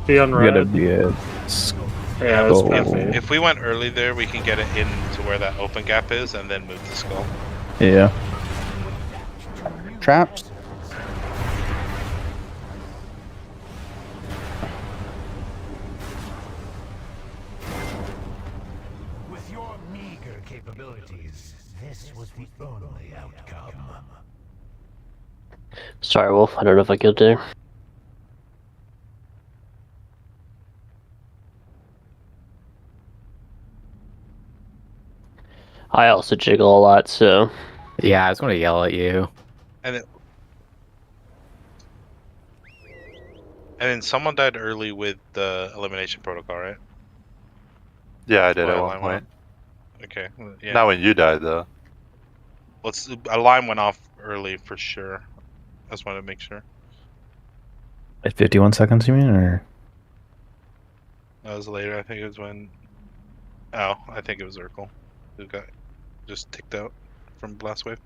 Be on red. Gotta be a Yeah, it's skull. If we went early there, we can get it into where that open gap is and then move the skull. Yeah. Traps. With your meager capabilities, this was the only outcome. Sorry, Wolf. I don't know if I killed there. I also jiggle a lot, so. Yeah, I was going to yell at you. And then someone died early with the elimination protocol, right? Yeah, I did Well, at a one line went point. off. Okay. Yeah. Not when you died, though. A line went off early for sure. I just wanted to make sure. At 51 seconds, you mean, or? That was later. I think it was when. Oh, I think it was Urkel who got just ticked out from last wave.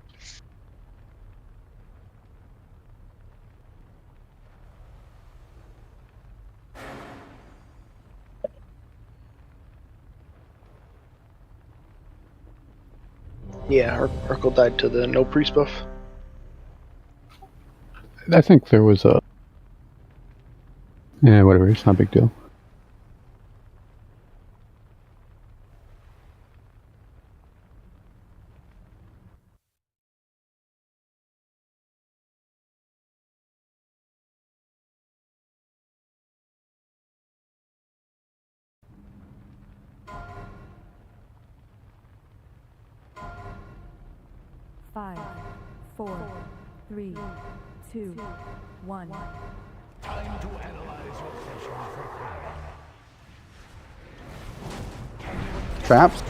Yeah, Urkel died to the no priest buff. I think there was a. Yeah, whatever. It's not a big deal. Five, 4, 3, 2, 1. Time to analyze your session for planning. Traps.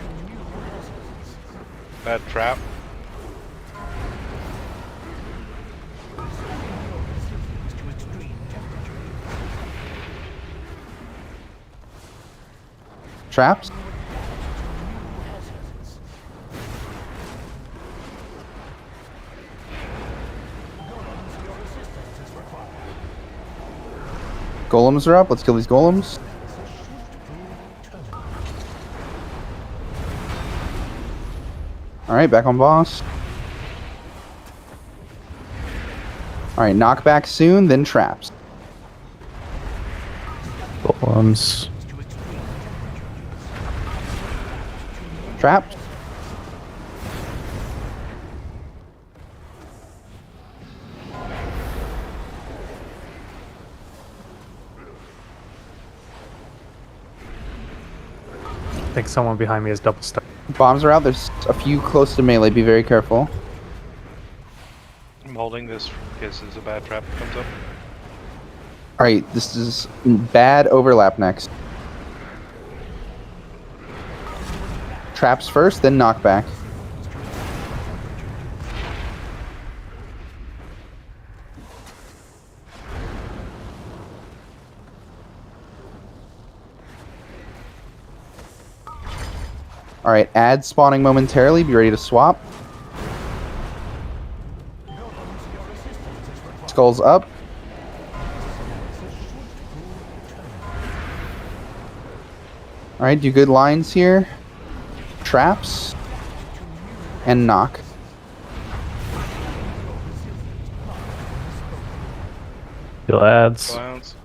Bad trap. Traps. Golems are up. Let's kill these golems. Alright, back on boss. Alright, knockback soon, then traps. Golems. Trapped. I think someone behind me is double stuck. Bombs are out. There's a few close to melee. Be very careful. I'm holding this in case there's a bad trap that comes up. Alright, this is bad overlap next. Traps first, then knockback. Alright, add spawning momentarily. Be ready to swap. Skulls up. Alright, do good lines here. Traps. And knock. Kill ads. Clowns.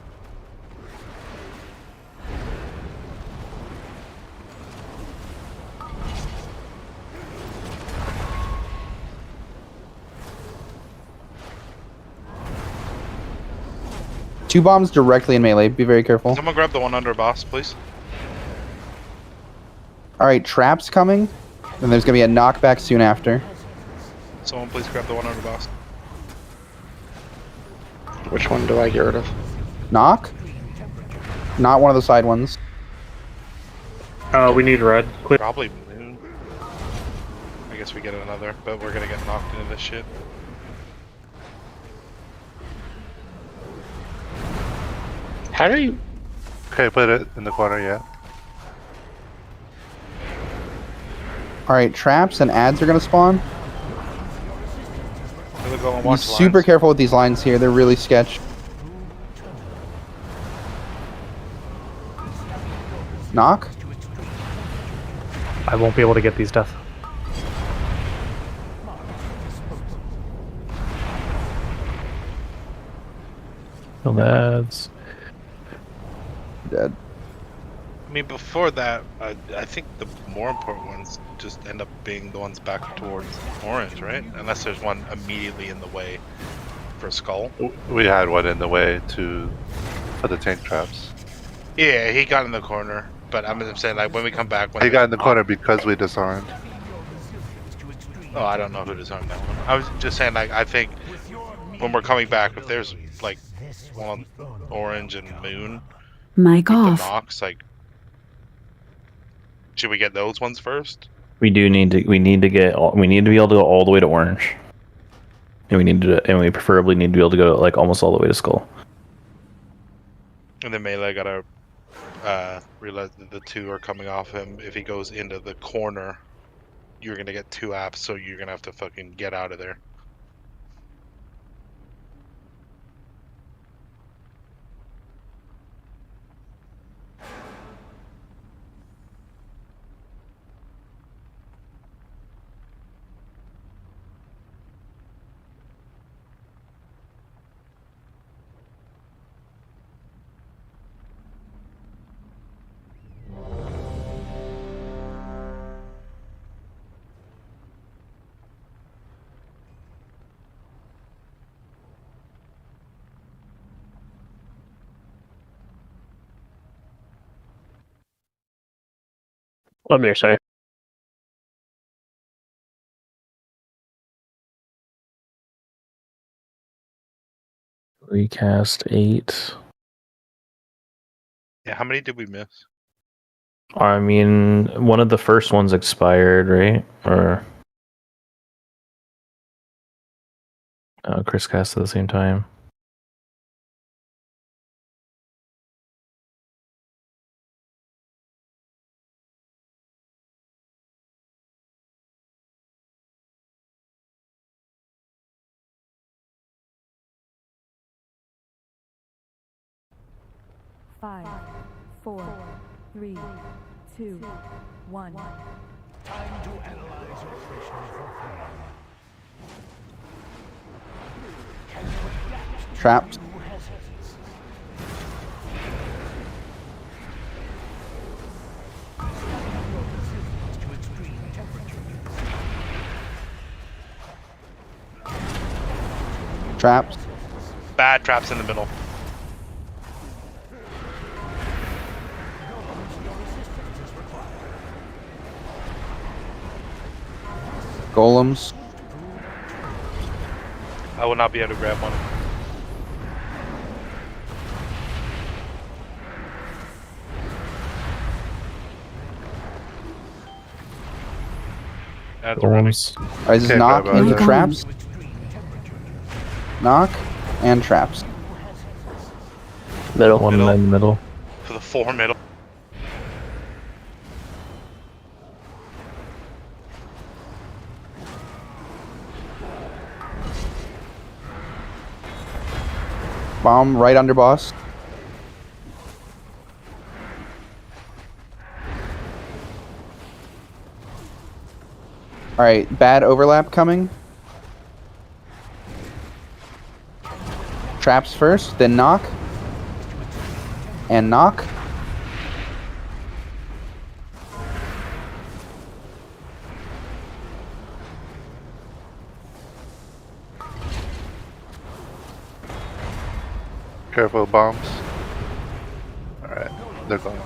Two bombs directly in melee. Be very careful. Someone grab the one under boss, please. Alright, traps coming. And there's going to be a knockback soon after. Someone please grab the one under boss. Which one do I get rid of? Knock? Not one of the side ones. We need red. Clear. Probably moon. I guess we get another, but we're gonna get knocked into this shit. How do you... Okay, put it in the corner, yeah. Alright, traps and ads are going to spawn. Be super careful with these lines here. They're really sketch. Knock? I won't be able to get these death. Kill ads. Dead. I mean, before that, I think the more important ones just end up being the ones back towards orange, right? Unless there's one immediately in the way for skull. We had one in the way for the tank traps. Yeah, he got in the corner, but I'm saying like when we come back, when He got in the corner because we disarmed. Oh, I don't know who disarmed that one. I was just saying like I think when we're coming back, if there's like one on orange and moon, Mic with off. the knocks, like should we get those ones first? We need to be able to go all the way to orange. And we preferably need to be able to go like almost all the way to skull. And then melee gotta realize that the two are coming off him. If he goes into the corner, you're gonna get two apps, so you're gonna have to fucking get out of there. I'm here, sorry. Recast 8. Yeah, how many did we miss? I mean, one of the first ones expired, right? Or Chris cast at the same time. Five, 4, 3, 2, 1. Time to analyze your mission fulfilled. Can you adapt Trapped. to hazards? Your resilience to extreme temperatures. Trapped. Bad traps in the middle. Golems. I will not be able to grab one. That's Golems. Alright, this is Okay, knock bye-bye. into Bye. traps. Knock and traps. Middle. One Middle. in the middle. For the 4 middle. Bomb right under boss. Alright, bad overlap coming. Traps first, then knock. And knock. Careful, bombs. Alright, they're going.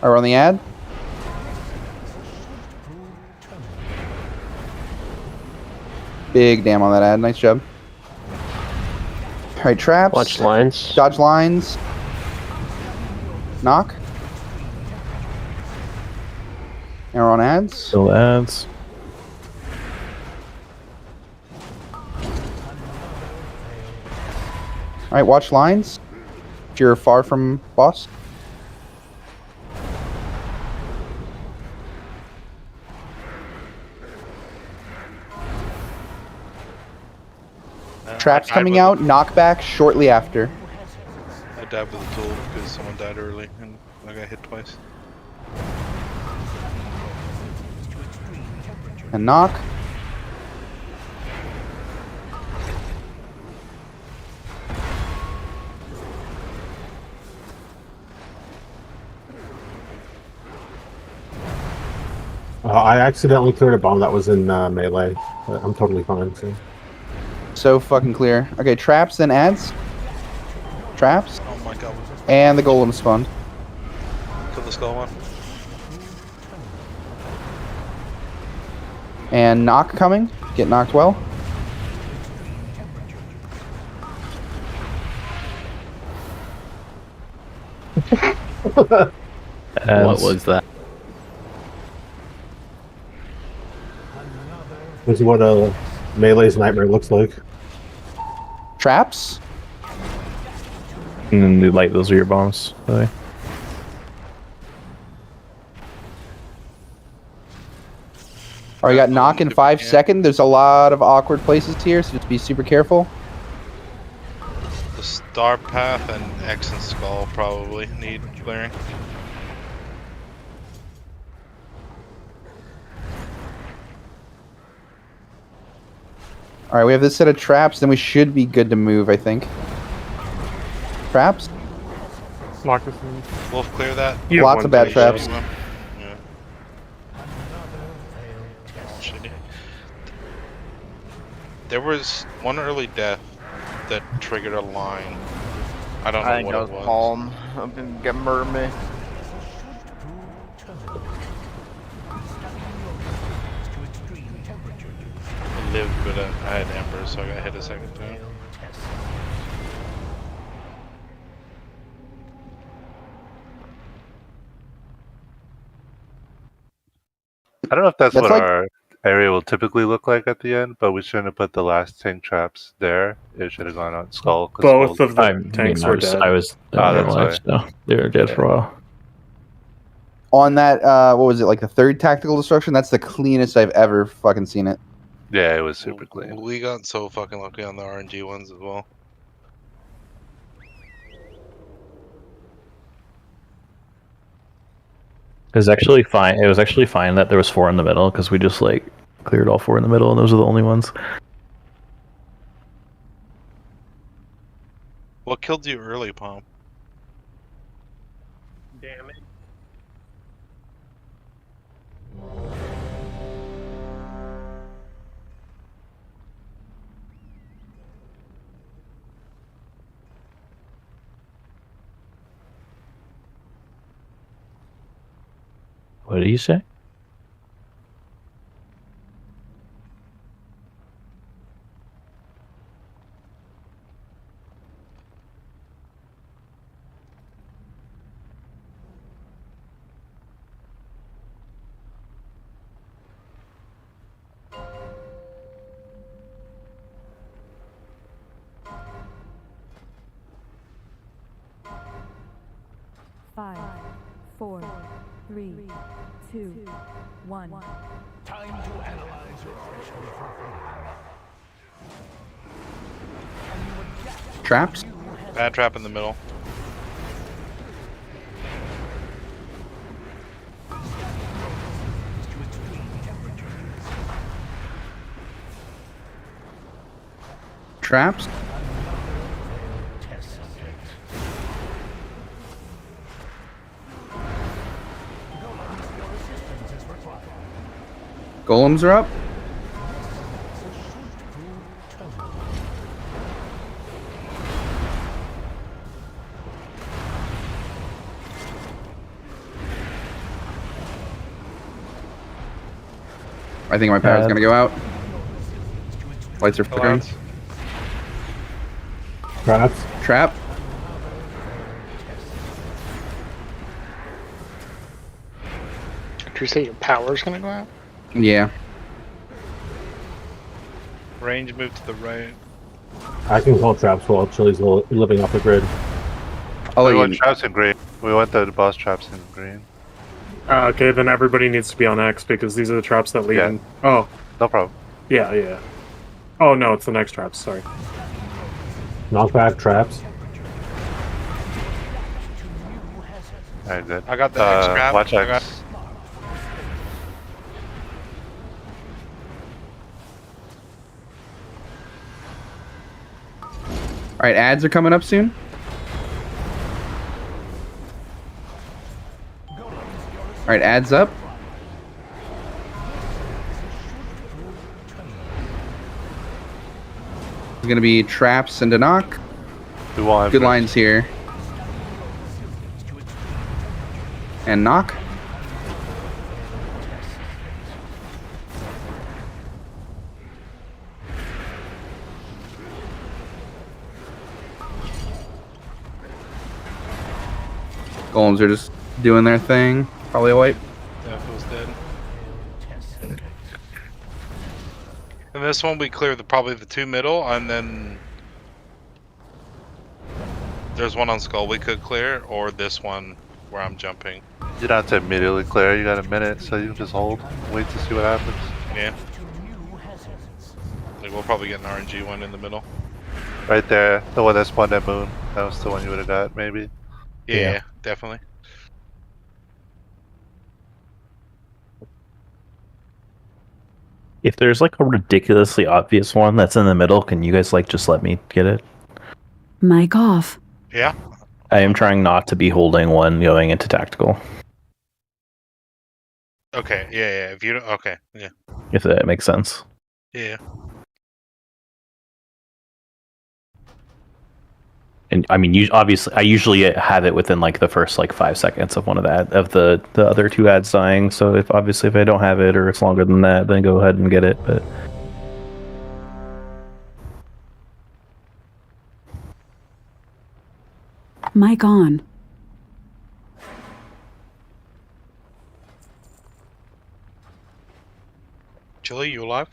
Are we on the ad? Big damn on that ad. Nice job. Alright, traps. Watch lines. Dodge lines. Knock. And we're on ads. Still ads. Alright, watch lines. If you're far from boss. Traps coming out, knockback shortly after. I died with a tool because someone died early and I got hit twice. And knock. I accidentally cleared a bomb that was in melee. I'm totally fine. So fucking clear. Okay, traps, then ads. Traps. Oh my god. And the golem spawned. Kill the skull one. And knock coming. Get knocked well. What was that? This is what a melee's nightmare looks like. Traps. And then they light those are your bombs. By the way. Alright, got knock in 5 seconds. There's a lot of awkward places here, so just be super careful. The star path and X and skull probably need clearing. Alright, we have this set of traps, then we should be good to move, I think. Traps? Lock this in. Wolf, clear that. Lots of bad traps. Yeah. Shitty. There was one early death that triggered a line. I don't know I think what that it was was. Palm. I'm gonna get murder me. I lived, but I had Ember, so I got hit a second time. I don't know if that's what like our area will typically look like at the end, but we shouldn't have put the last tank traps there. It should have gone on Skull. 'cause Both Skull's- of the tanks were dead. I was that's life, so they were dead for a while. On that, what was it, like the third tactical destruction? That's the cleanest I've ever fucking seen it. Yeah, it was super clean. We got so fucking lucky on the RNG ones as well. It was actually fine. It was actually fine that there was 4 in the middle because we just like cleared all 4 in the middle, and those are the only ones. What killed you early, Palm? Damn it. What did you say? Five, 4, 3, 2, 1. Time to analyze your Traps? Bad trap in the middle. Traps? Golems are up. I think my power's gonna go out. Lights are flickering. Traps. Trap. Did you say your power's gonna go out? Yeah. Range move to the right. I can call traps while Chili's living off the grid. We want traps in green. We want the boss traps in green. Okay, then everybody needs to be on X because these are the traps that lead Yeah. in. Oh. No problem. Yeah. Oh no, it's the next traps, sorry. Knockback traps. Alright, good. I got the X trap. Watch I got- X. Alright, ads are coming up soon. Alright, ads up. There's gonna be traps and a knock. We won't have Good traps. lines here. And knock. Golems are just doing their thing. Probably a wipe. Death was dead. And this one we clear probably the 2 middle, and then there's one on Skull we could clear, or this one where I'm jumping. You don't have to immediately clear. You got a minute, so you can just hold. Wait to see what happens. Yeah. Like we'll probably get an RNG one in the middle. Right there, the one that spawned at Moon. That was the one you would have got, maybe. Yeah, definitely. If there's like a ridiculously obvious one that's in the middle, can you guys like just let me get it? Mic off. Yeah. I am trying not to be holding one going into tactical, Okay, yeah. If you don't, okay, yeah. if that makes sense. Yeah. And I mean, obviously, I usually have it within like the first like 5 seconds of one of the other 2 ads dying. So if I don't have it or it's longer than that, then go ahead and get it. But Mic on. Chili, you alive?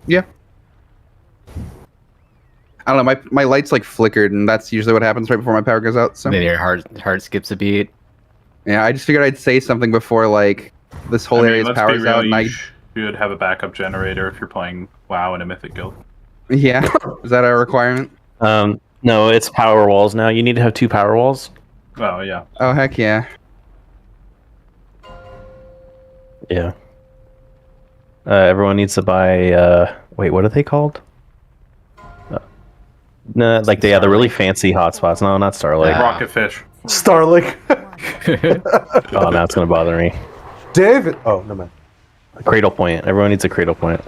Yeah. I don't know. My lights like flickered, and that's usually what happens right before my power goes out. So Then your heart skips a beat. yeah, I just figured I'd say something before like this whole area's let's be power's real, out, and you should have a backup generator if you're playing WoW in a Mythic guild. Yeah, is that a requirement? No, it's power walls now. You need to have 2 power walls. Oh yeah. Oh heck yeah. Yeah. Everyone needs to buy. Wait, what are they called? No, like the really fancy hotspots. No, not Starlink. Rocketfish. Starlink. Oh, now it's gonna bother me. David. Oh no man. Cradle point. Everyone needs a cradle point.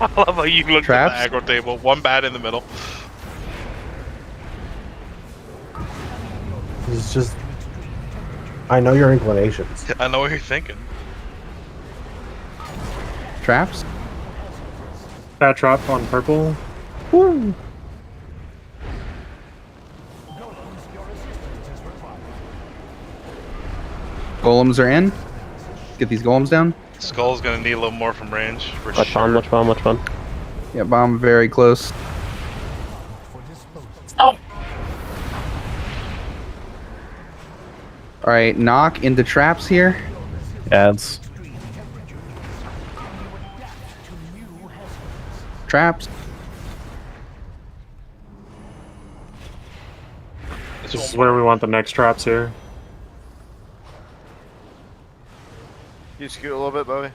I love how you looked Traps? at the aggro table. One bad in the middle. It's just. I know your inclinations. I know what you're thinking. Traps? Fat trap on purple. Woo. Golems are in. Get these golems down. Skull's gonna need a little more from range for Much sure. fun, much fun, much fun. Yeah, bomb very close. Oh. All right, knock into traps here. Ads. Traps. This is where we want the next traps here. You scoot a little bit, Bobby.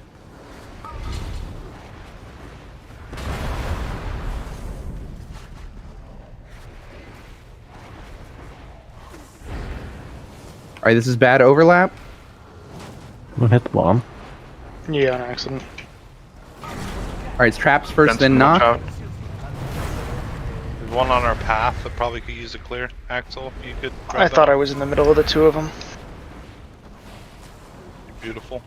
All right, this is bad overlap. I'm gonna hit the bomb. Yeah, on accident. All right, it's traps first, Benson, then watch knock. out. There's one on our path that probably could use a clear. Axel, you could. I thought I was in the middle of the 2 of them. Beautiful.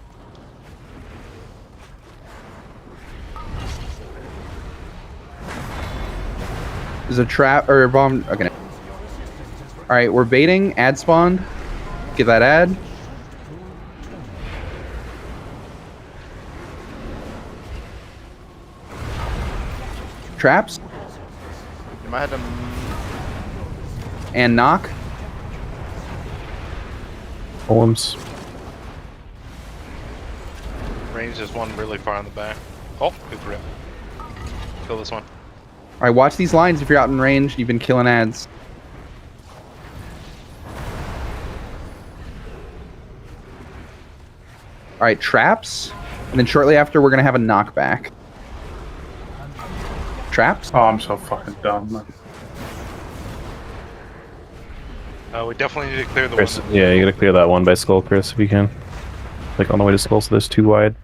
There's a trap or a bomb. Okay. All right, we're baiting. Ad spawned. Get that ad. Traps You might have to. and knock. Golems. Range is one really far in the back. Oh, good rip. Kill this one. All right, watch these lines. If you're out in range, you've been killing ads. All right, traps, and then shortly after, we're gonna have a knockback. Traps. Oh, I'm so fucking dumb. We definitely need to clear the Chris, one. yeah, you gotta clear that one by Skull, Chris, if you can. Like on the way to Skull, so there's 2 wide.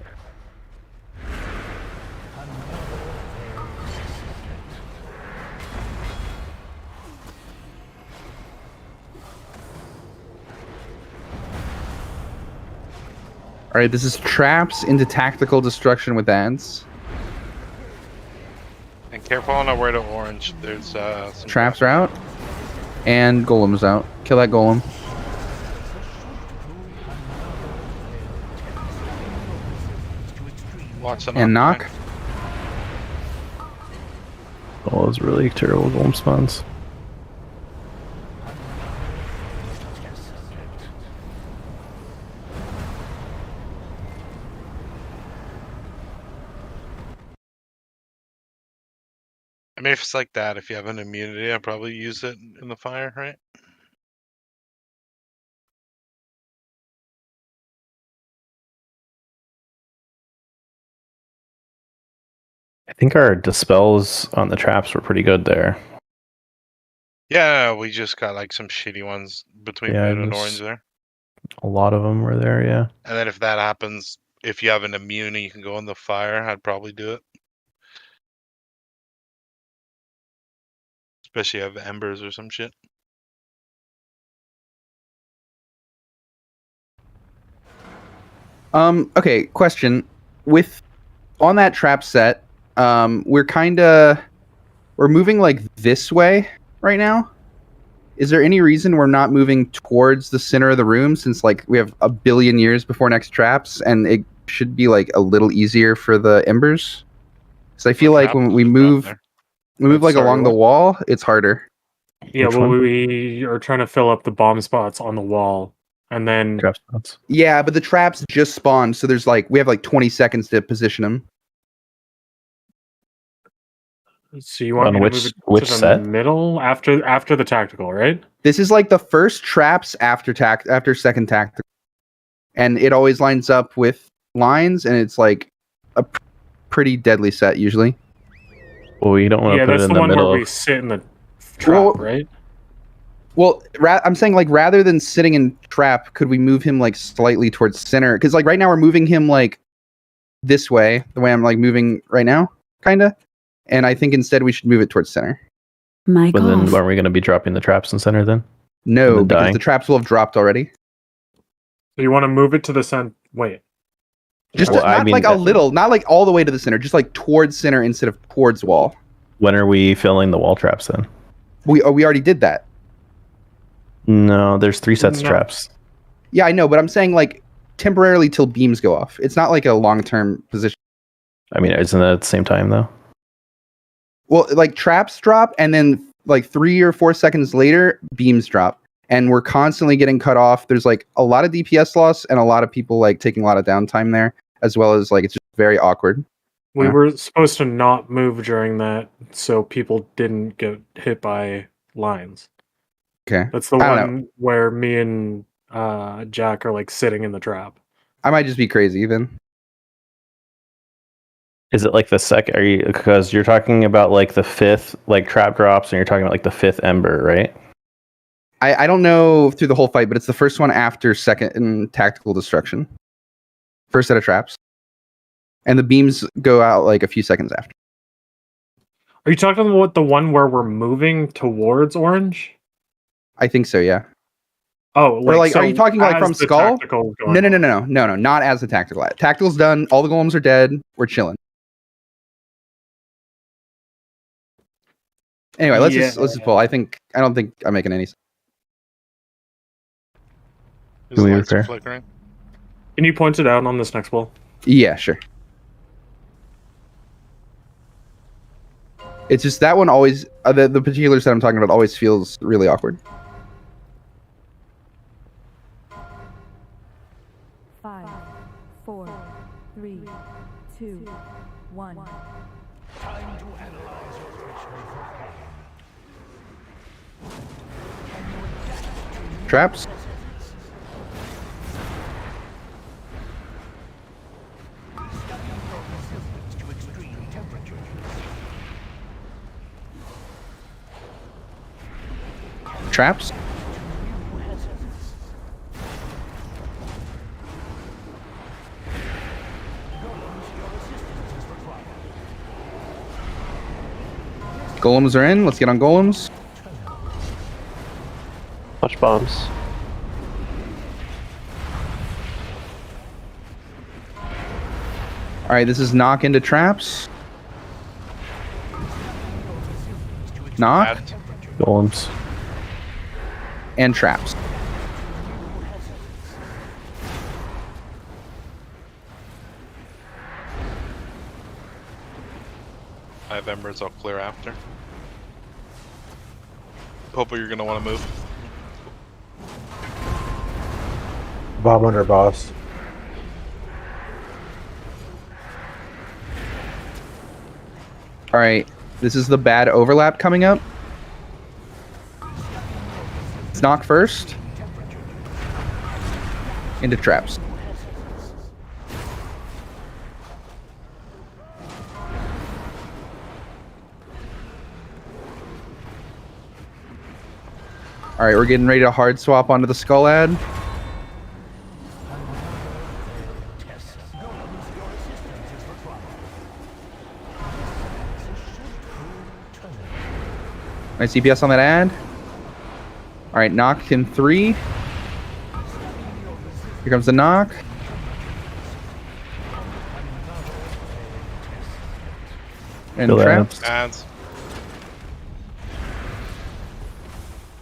All right, this is traps into tactical destruction with ads. And careful on our way to orange. There's some Traps are out, and golem's out. Kill that golem. Watch them And knock. Oh, those really terrible golem spawns. I mean, if it's like that, if you have an immunity, I'd probably use it in the fire, right? I think our dispels on the traps were pretty good there. Yeah, we just got like some shitty ones between Yeah, blue and there's- orange there. A lot of them were there, yeah. And then if that happens, if you have an immune and you can go in the fire, I'd probably do it. Especially if you have embers or some shit. Okay, question. With on that trap set, we're moving like this way right now. Is there any reason we're not moving towards the center of the room since like we have a billion years before next traps and it should be like a little easier for the embers. So I feel like when we move like Sorry, along the what? wall, it's harder. Yeah, Which well, one? we are trying to fill up the bomb spots on the wall, and then Trap spots. Yeah, but the traps just spawned, so there's like we have like 20 seconds to position them. so you want On me to which- move it which to the set? middle after the tactical, right? This is like the first traps after second tactical, and it always lines up with lines, and it's like a pretty deadly set usually. Well, you don't want to Yeah, put that's it in the the one where middle. we sit in the trap, right? Well, I'm saying like rather than sitting in trap, could we move him like slightly towards center? Because like right now we're moving him like this way, the way I'm like moving right now, kind of. And I think instead we should move it towards center. Mic But then off. aren't we going to be dropping the traps in center then? No, And then because dying? the traps will have dropped already. So you want to move it to the center? Wait. Just Well, I not mean, like a little, not like all the way to the center, just like towards center instead of towards wall. When are we filling the wall traps then? We already did that. No, there's 3 sets of No. traps. Yeah, I know, but I'm saying like temporarily till beams go off. It's not like a long-term position. I mean, isn't that at the same time though? Well, like traps drop, and then like 3 or 4 seconds later, beams drop, and we're constantly getting cut off. There's like a lot of DPS loss, and a lot of people like taking a lot of downtime there, as well as like it's just very awkward. We were supposed to not move during that, so people didn't get hit by lines. Okay, That's the I don't know. one where me and Jack are like sitting in the trap. I might just be crazy then. Is it like the second? Are you, because you're talking about like the 5th like trap drops, and you're talking about like the 5th ember, right? I don't know through the whole fight, but it's the first one after second tactical destruction. First set of traps. And the beams go out like a few seconds after. Are you talking about the one where we're moving towards orange? I think so, yeah. Oh, Or like, so are you talking like as from the Skull? tactical is No, going no, not as the tactical. Tactical's done. All the golems are dead. We're chilling. Anyway, let's just pull. I don't think I'm making any sense. His Do we lights are repair? flickering. Can you point it out on this next wall? Yeah, sure. It's just that one always the particulars that I'm talking about always feels really awkward. 5, 4, 3, 2, 1. Time to analyze your treachery for pain. Traps. To extreme temperatures. Traps. Golems are in. Let's get on golems. Watch bombs. All right, this is knock into traps. Knock Golems. and traps. I have embers. I'll clear after. Popo, you're gonna want to move. Bomb under boss. All right, this is the bad overlap coming up. Let's knock first. Into traps. All right, we're getting ready to hard swap onto the skull ad. Nice CPS on that ad. All right, knock in 3. Here comes the knock. And Kill traps. Ads.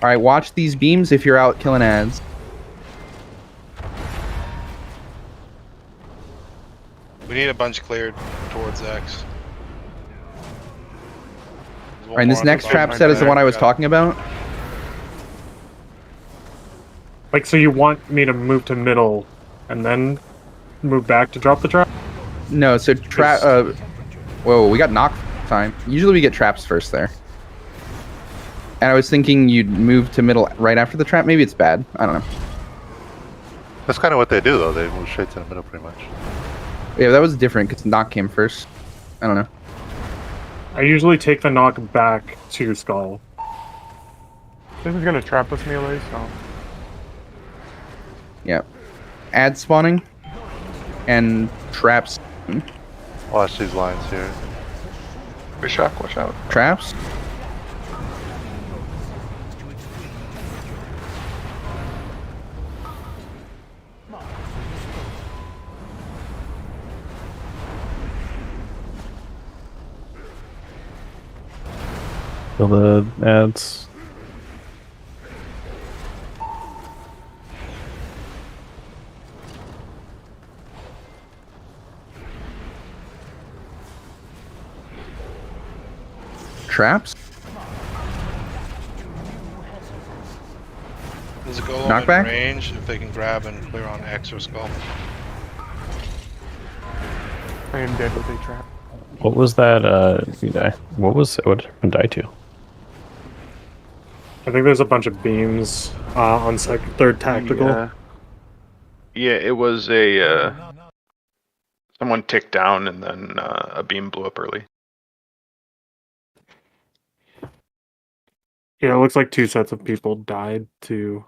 All right, watch these beams if you're out killing ads. We need a bunch cleared towards X. Alright, and this next trap set is the one I was talking about. Like, so you want me to move to middle and then move back to drop the trap? No, so trap. Whoa, we got knock time. Usually we get traps first there. And I was thinking you'd move to middle right after the trap. Maybe it's bad. I don't know. That's kind of what they do, though. They move straight to the middle, pretty much. Yeah, that was different because knock came first. I don't know. I usually take the knock back to skull. This is gonna trap us melee, so. Yeah. Ad spawning and traps. Watch these lines here. Bishop, watch out. Traps. Kill the ads. Traps. There's a golem Knockback? in range if they can grab and clear on X or skull. I am dead with a trap. What was that? You die. What did everyone die to? I think there's a bunch of beams on third tactical. Yeah, it was a someone ticked down and then a beam blew up early. Yeah, it looks like 2 sets of people died to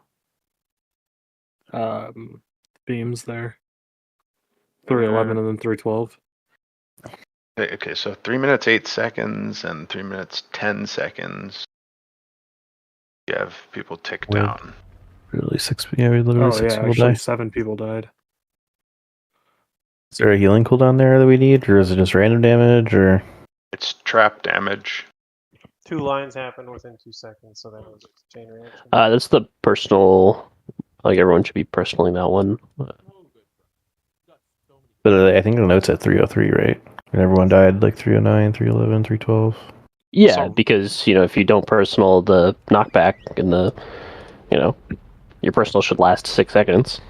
beams there. 311 and then 312. Okay, so 3 minutes 8 seconds and 3 minutes 10 seconds. You have people tick down. Literally 6. Yeah, literally 6 people actually die. 7 people died. Is there a healing cooldown there that we need, or is it just random damage, or? It's trap damage. 2 lines happen within 2 seconds, so that was a chain reaction. That's the personal. Like everyone should be personaling that one. But I think the note's at 303, right? And everyone died like 309, 311, 312. Yeah, because if you don't personal the knockback and the, your personal should last 6 seconds.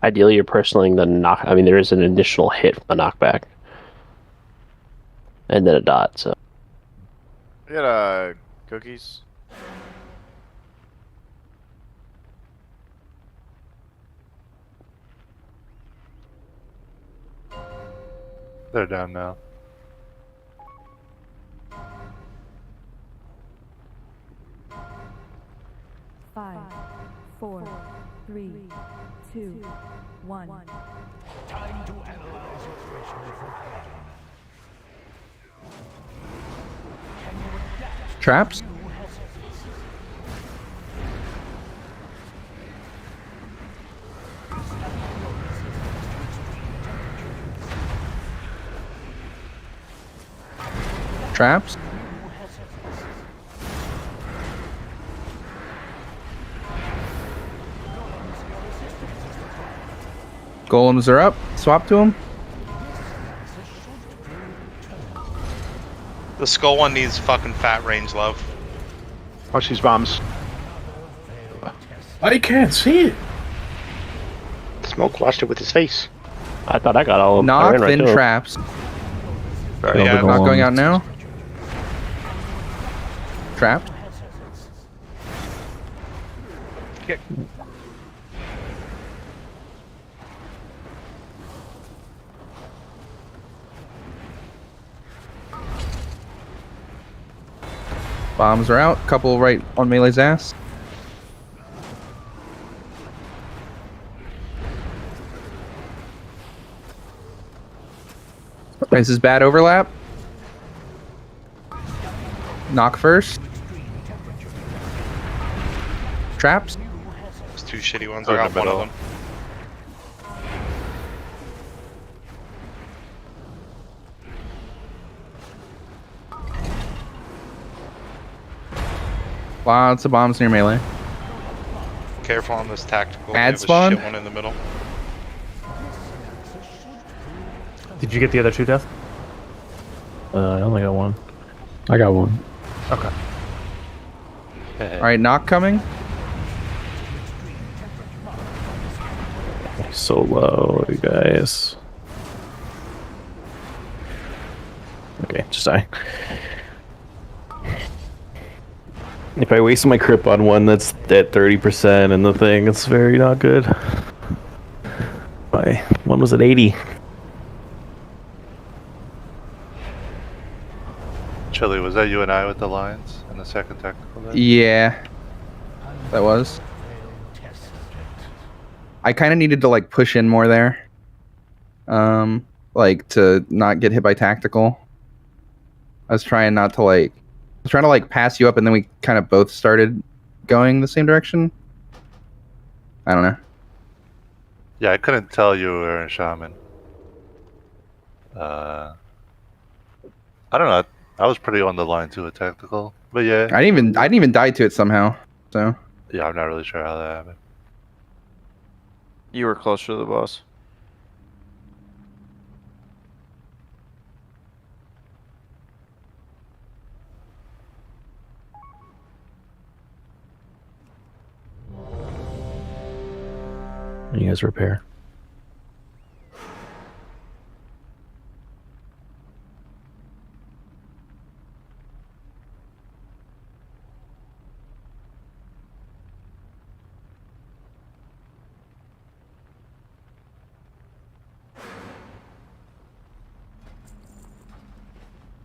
Ideally, you're personaling the knock. I mean, there is an additional hit from the knockback, and then a dot. So. I got cookies. They're down now. Five, 4, 3, 2, 1. Time to analyze your threshold for pain. Traps. Traps. Golems are up. Swap to them. The skull one needs fucking fat range, love. Watch these bombs. I can't see it. Smoke watched it with his face. I thought I got all of them. Knock, then traps. Yeah, Not going out now. Trapped. Kick. Bombs are out. Couple right on Melee's ass. This is bad overlap. Knock first. Traps. There's 2 shitty ones. I got one of them. Lots of bombs near melee. Careful on this tactical. Ad They have a spawn? shit one in the middle. Did you get the other two, Death? I only got one. I got one. Okay. All right, knock coming. So low, you guys. Okay, just die. If I waste my crip on one that's at 30% and the thing, it's very not good. My one was at 80. Chili, was that you and I with the lines in the second tactical there? Yeah, that was. I kind of needed to like push in more there, like to not get hit by tactical. I was trying not to like, I was trying to like pass you up, and then we kind of both started going the same direction. I don't know. Yeah, I couldn't tell you were a shaman. I don't know. I was pretty on the line too with tactical, but yeah. I didn't even die to it somehow. So Yeah, I'm not really sure how that happened. You were closer to the boss. You guys repair.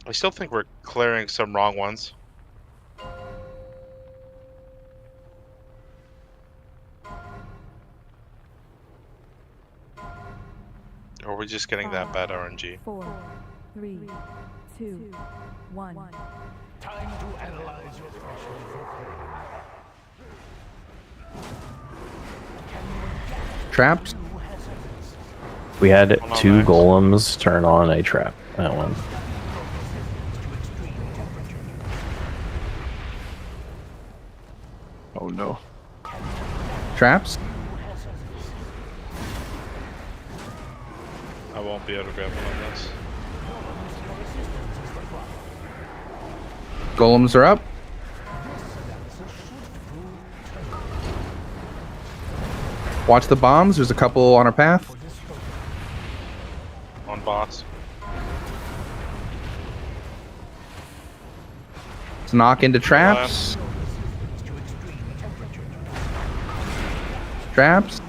I still think we're clearing some wrong ones. Or we're just getting that bad RNG. 4, 3, 2, 1. Time to analyze your threshold for traps. We had two golems turn on a trap. That one. Oh no. Traps. I won't be able to grab one of this. Golems are up. Watch the bombs. There's a couple on our path. On boss. Let's knock into traps. Traps.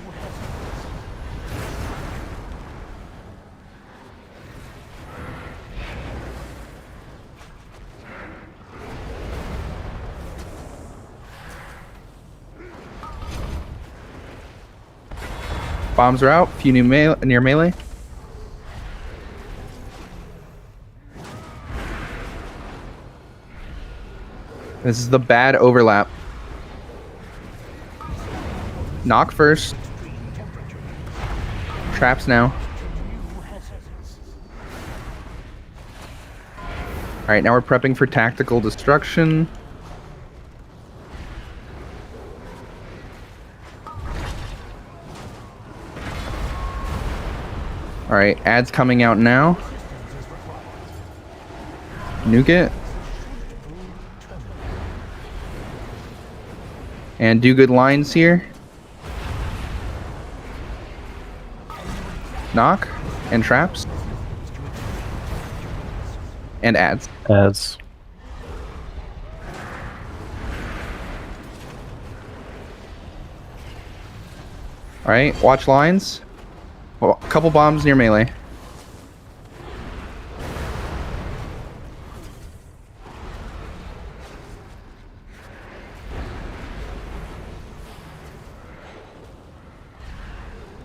Bombs are out. Few new near melee. This is the bad overlap. Knock first. Traps now. Alright, now we're prepping for tactical destruction. Alright, ads coming out now. Nuke it. And do good lines here. Knock and traps. And ads. Ads. Alright, watch lines. Well, a couple bombs near melee.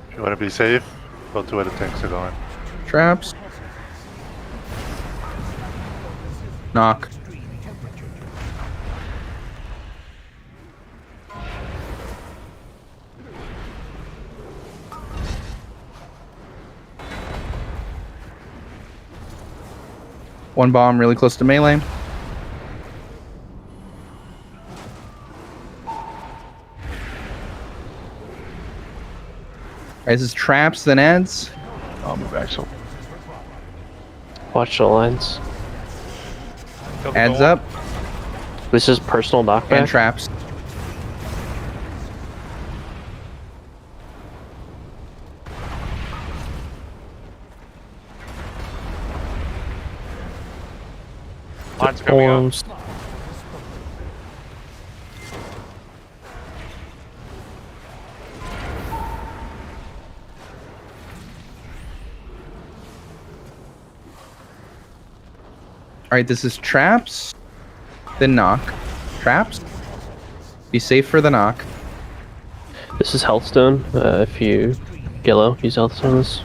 If you want to be safe, go to where the tanks are going. Traps. Knock. One bomb really close to melee. This is traps, then ads. I'll move Axel. Watch the lines. Adds up. This is personal knockback. And traps. Lines coming up. Alright, this is traps. Then knock. Traps. Be safe for the knock. This is Healthstone. If you get low, use Healthstones.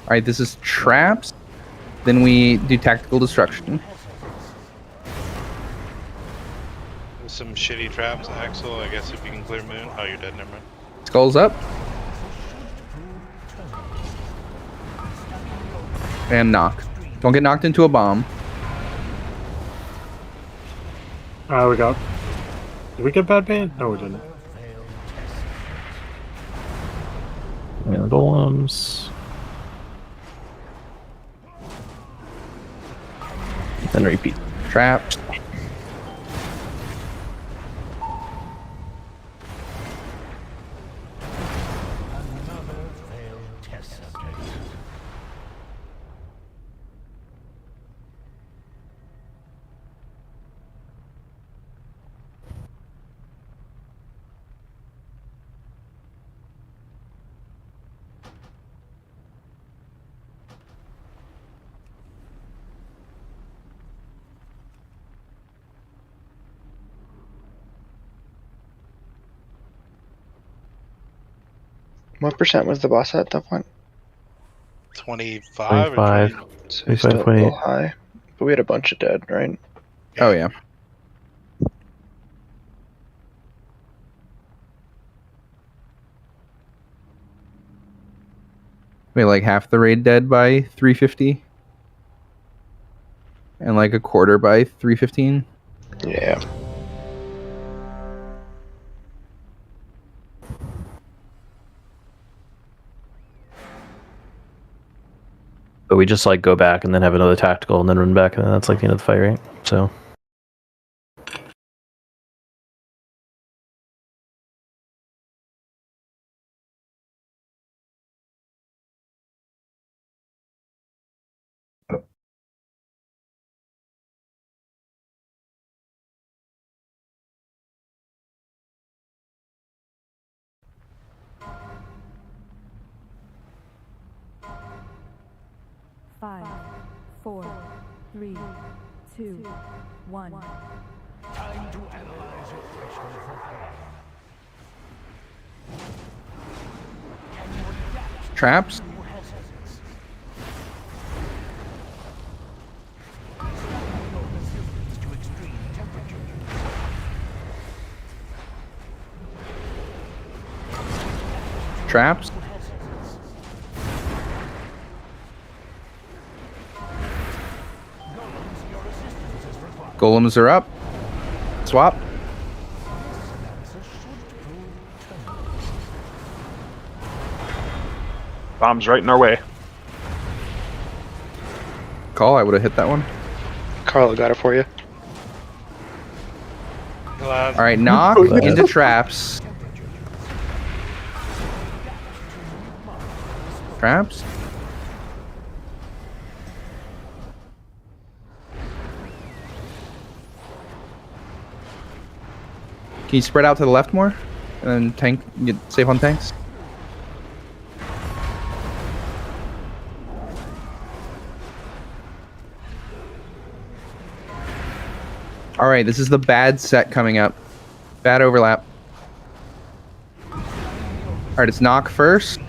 Alright, this is traps. Then we do tactical destruction. There's some shitty traps, Axel. I guess if you can clear moon. Oh, you're dead. Never mind. Skulls up. And knock. Don't get knocked into a bomb. We got. Did we get bad ban? No, we didn't. And golems. Then repeat. Traps. What percent was the boss at that point? 25 or 25. 20? So he's still a little high. But we had a bunch of dead, right? Oh, yeah. We like half the raid dead by 350. And like a quarter by 315. Yeah. But we just like go back and then have another tactical and then run back, and then that's like the end of the fight, right? So. Five, 4, 3, 2, 1. Time to analyze your threshold for pain. Traps. Traps. Golems are up. Swap. Bomb's right in our way. Call, I would have hit that one. Carlo got it for you. Alright, knock into traps. Traps. Can you spread out to the left more? And then tank, get safe on tanks? Alright, this is the bad set coming up. Bad overlap. Alright, it's knock first.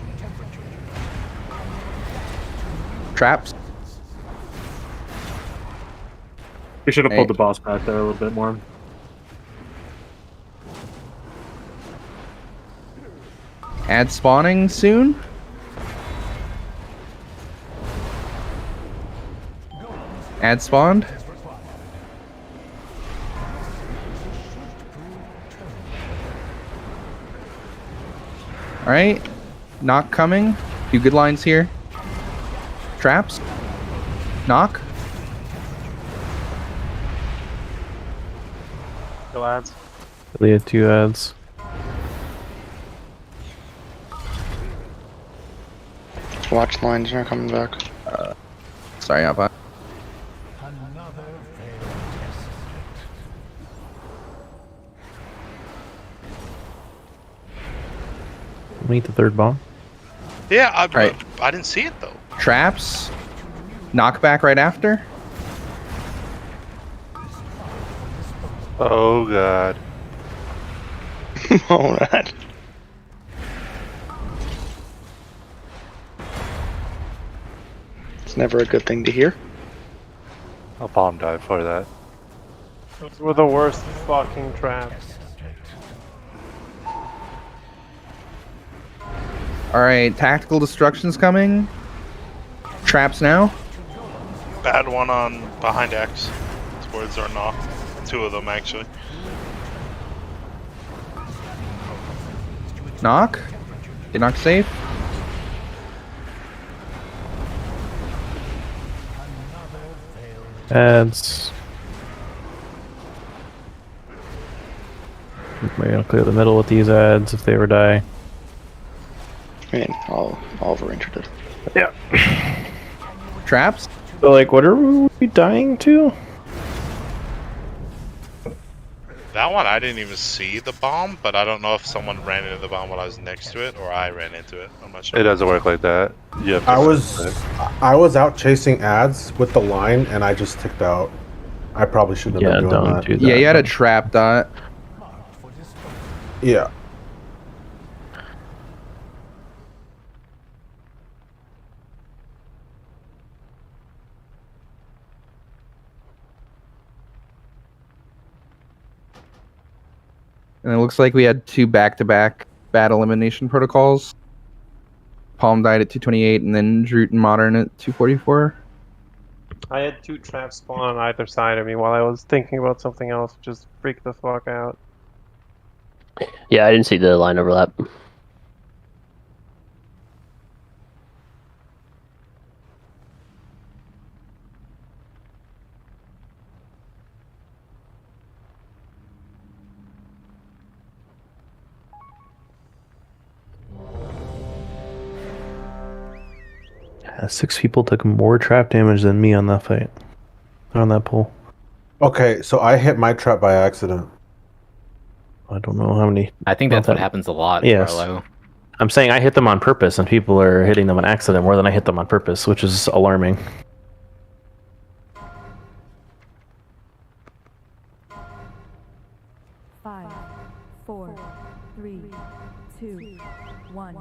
Traps. We should have pulled the boss back there a little bit more. Ad spawning soon. Ad spawned. All right, knock coming. Few good lines here. Traps. Knock. Go ads. We had 2 ads. Watch lines are coming back. Sorry, Alpha. We need the 3rd bomb. Yeah, Right. I didn't see it though. Traps. Knockback right after. Oh god. Oh man. It's never a good thing to hear. I'll bomb dive for that. Those were the worst fucking traps. All right, tactical destruction's coming. Traps now. Bad one on behind X towards our knock. 2 of them actually. Knock. Get knock safe. Ads. Maybe I'll clear the middle with these ads if they ever die. I mean, all over-injured it. Yeah. Traps. So, like, what are we dying to? That one I didn't even see the bomb, but I don't know if someone ran into the bomb while I was next to it or I ran into it. I'm not sure. It doesn't work like that. Yeah. I was out chasing ads with the line, and I just ticked out. I probably shouldn't have been doing that. do that. Yeah, you had a trap dot. Yeah. And it looks like we had 2 back-to-back bad elimination protocols. Palm died at 228, and then Droot and Modern at 244. I had 2 traps spawn on either side of me while I was thinking about something else. Just freak the fuck out. Yeah, I didn't see the line overlap. Yeah, 6 people took more trap damage than me on that fight. On that pull. Okay, so I hit my trap by accident. I don't know how many. I think that's what happens a lot, Yes. Carlo. I'm saying I hit them on purpose, and people are hitting them on accident more than I hit them on purpose, which is alarming. Five, 4, 3, 2, 1.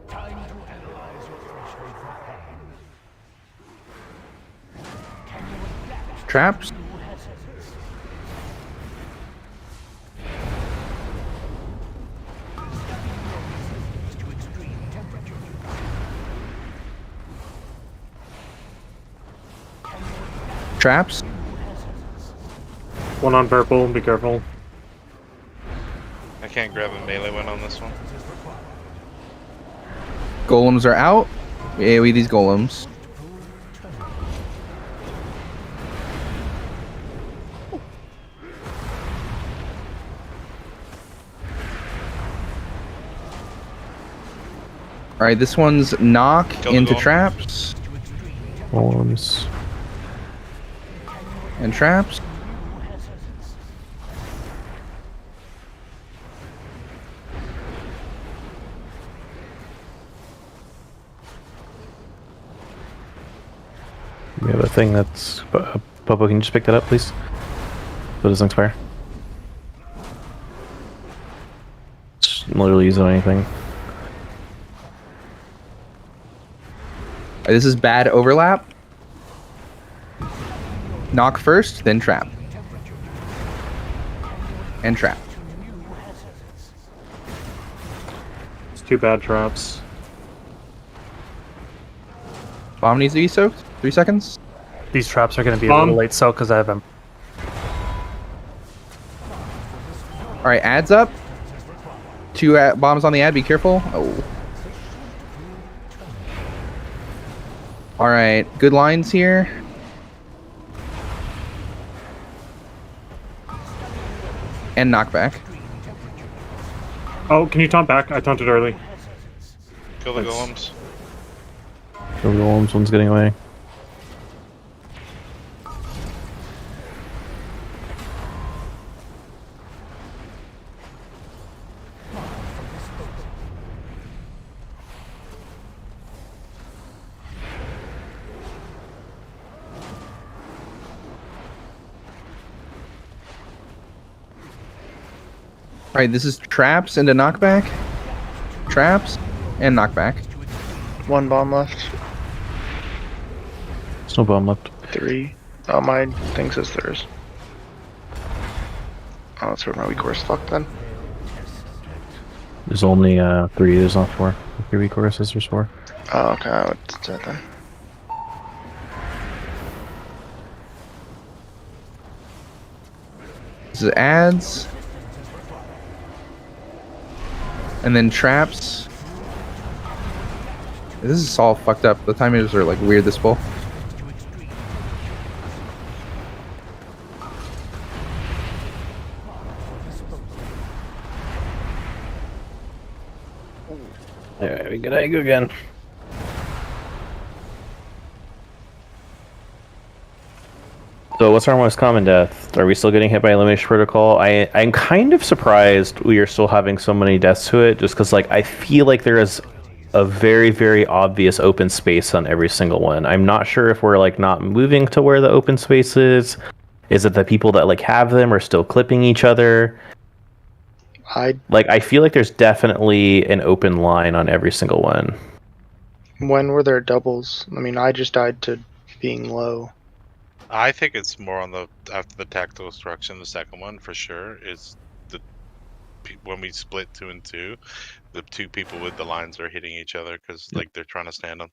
Time to analyze your threshold for pain. Can you adapt Traps. to hazards? To extreme temperatures. Traps. One on purple, be careful. I can't grab a melee one on this one. Golems are out. We AoE these golems. Alright, this one's knock into traps. Golems. And traps. We have a thing that's... Popo, can you just pick that up, please? So it doesn't expire. Just literally use it on anything. This is bad overlap. Knock first, then trap. And trap. It's 2 bad traps. Bomb needs to be soaked. 3 seconds. These traps are going to be a little late soak because I have them. All right, adds up. 2 bombs on the ad. Be careful. Oh. All right, good lines here. And knockback. Oh, can you taunt back? I taunted early. Kill the golems. Kill the golems. One's getting away. All right, this is traps and a knockback. Traps and knockback. 1 bomb left. There's no bomb left. 3. Oh, my thing says there's. Oh, that's where my weak course fucked then. There's only 3. There's not 4. 3 weak courses. There's 4. Oh, okay. What's that then? This is ads. And then traps. This is all fucked up. The timers are like weird this pull. Alright, we gotta go again. So what's our most common death? Are we still getting hit by Elimination Protocol? I'm kind of surprised we are still having so many deaths to it, just because like I feel like there is a very, very obvious open space on every single one. I'm not sure if we're like not moving to where the open space is. Is it the people that like have them are still clipping each other? I feel like there's definitely an open line on every single one. When were there doubles? I mean, I just died to being low. I think it's more on the after the tactical destruction. The second one for sure is the when we split 2 and 2, the 2 people with the lines are hitting each other because like they're trying to stand on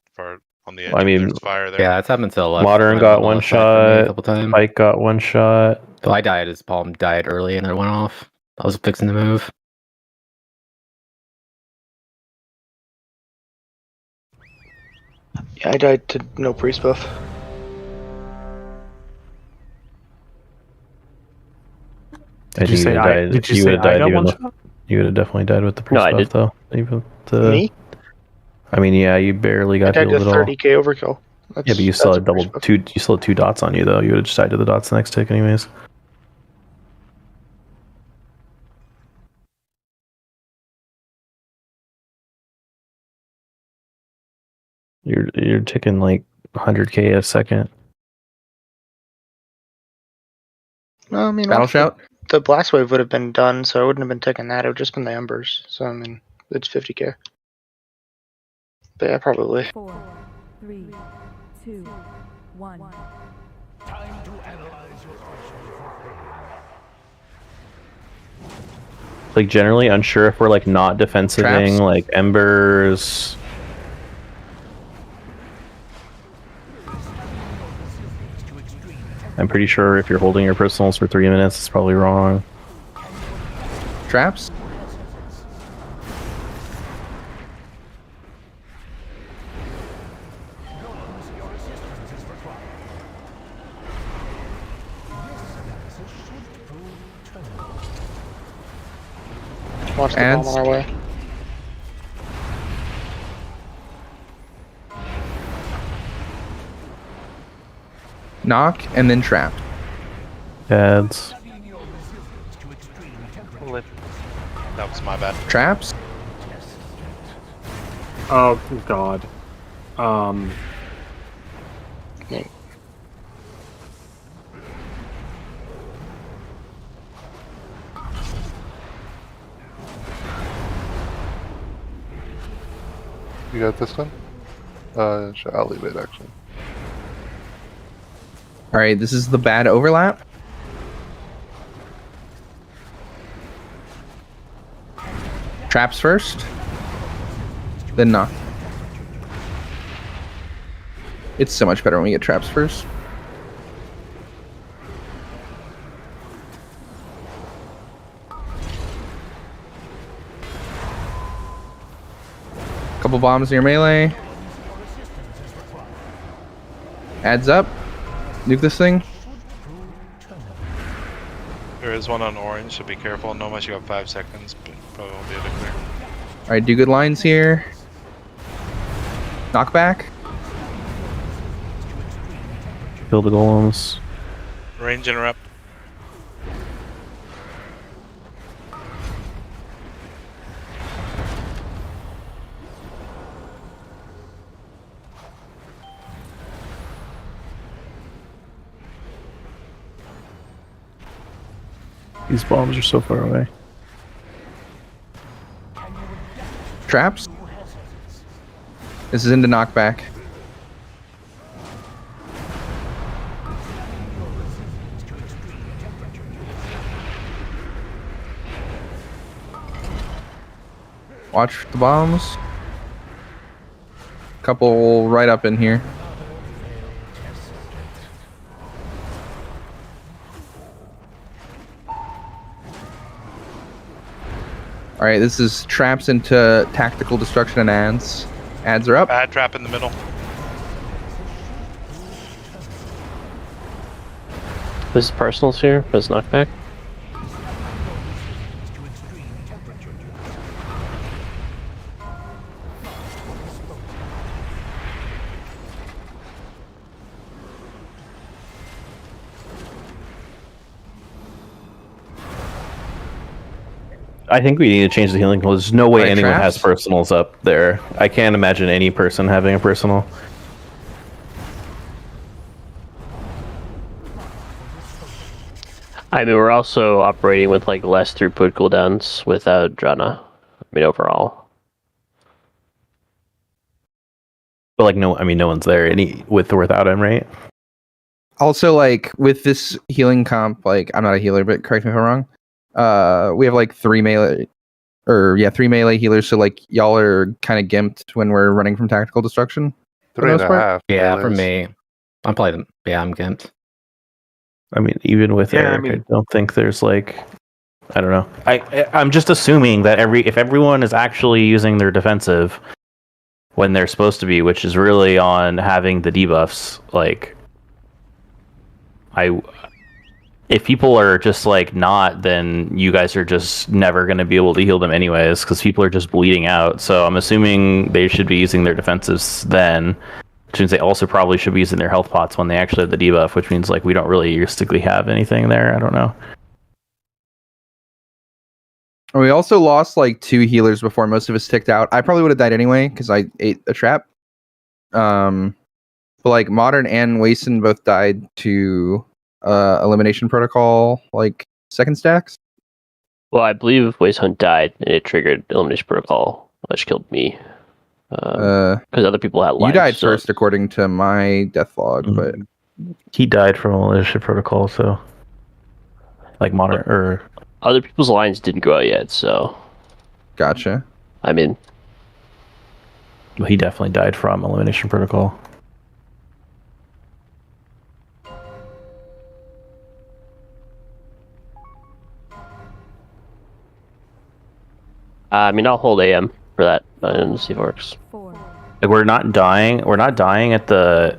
the edge. I mean, there's fire there. Yeah, that's happened to a lot. Modern got one a shot. couple times. Spike got one shot. So I died as Palm died early and then it went off. I was fixing the move. Yeah, I died to no priest buff. Did you say Did you say I got one shot? You would have definitely died with the priest I buff, did. though. Even Me? I mean, yeah, you barely I got died healed to at all. 30k overkill. Yeah, but you still had two. You still had 2 dots on you, though. You would have just died to the dots the next tick, anyways. You're ticking like 100k a second. No, I mean, Battle shout. The blast wave would have been done, so I wouldn't have been taking that. It would have just been the embers. So I mean, it's 50k. But yeah, probably. 4, 3, 2, 1. Time to analyze your Like generally unsure if we're like not defensiving, Traps. like embers. I'm pretty sure if you're holding your personals for 3 minutes, it's probably wrong. Traps. Watch the bomb Ads. on our way. Knock and then trap. Ads. That was my bad. Traps. Oh god. You got this one? I'll leave it actually. All right, this is the bad overlap. Traps first. then knock. It's so much better when we get traps first. Couple bombs near melee. Adds up. Nuke this thing. There is one on orange, so be careful. No much, you got 5 seconds, but probably won't be able to clear. Alright, do good lines here. Knockback. Kill the golems. Range interrupt. These bombs are so far away. Traps. This is into knockback. Watch the bombs. Couple right up in here. Alright, this is traps into tactical destruction and ads. Ads are up. Bad trap in the middle. This is personals here. This knockback. I think we need to change the healing goal. There's no way Right, anyone traps? has personals up there. I can't imagine any person having a personal. I mean, we're also operating with like less throughput cooldowns without Drana. I mean, overall. But like, no, I mean, no one's there any with or without him, right? Also, like, with this healing comp, like, I'm not a healer, but correct me if I'm wrong. We have like 3 melee healers, so like y'all are kind of gimped when we're running from tactical destruction. for the 3 most and a part? half. Yeah, at for least. me, I'm probably I'm gimped. I mean, even with Yeah, I Eric, I mean- don't think there's like, I don't know. I'm just assuming that if everyone is actually using their defensive when they're supposed to be, which is really on having the debuffs, like, if people are just like not, then you guys are just never going to be able to heal them anyways, because people are just bleeding out. So I'm assuming they should be using their defensives then, which means they also probably should be using their health pots when they actually have the debuff, which means like we don't really realistically have anything there. I don't know. We also lost like 2 healers before most of us ticked out. I probably would have died anyway because I ate a trap. But like Modern and Wason both died to elimination protocol, like second stacks. Well, I believe Wastehunt died and it triggered elimination protocol, which killed me. Because other people had You lines. died so- first according to my death log, but He died from a leadership protocol, so like modern or Other people's lines didn't go out yet, so gotcha. I mean, well, he definitely died from elimination protocol. I'll hold AM for that and see if it works. Like we're not dying. We're not dying at the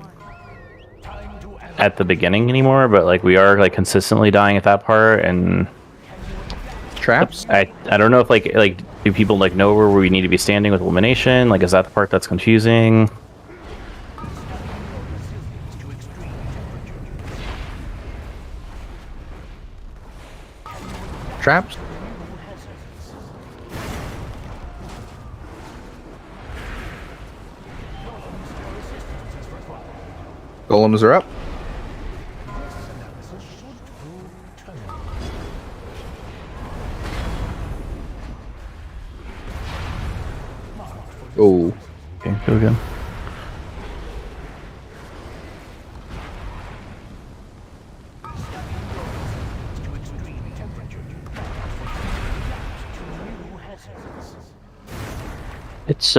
beginning anymore, but like we are like consistently dying at that part. And traps. I don't know if like do people like know where we need to be standing with elimination? Like is that the part that's confusing? Traps. Golems are up. Oh. Okay, go again. It's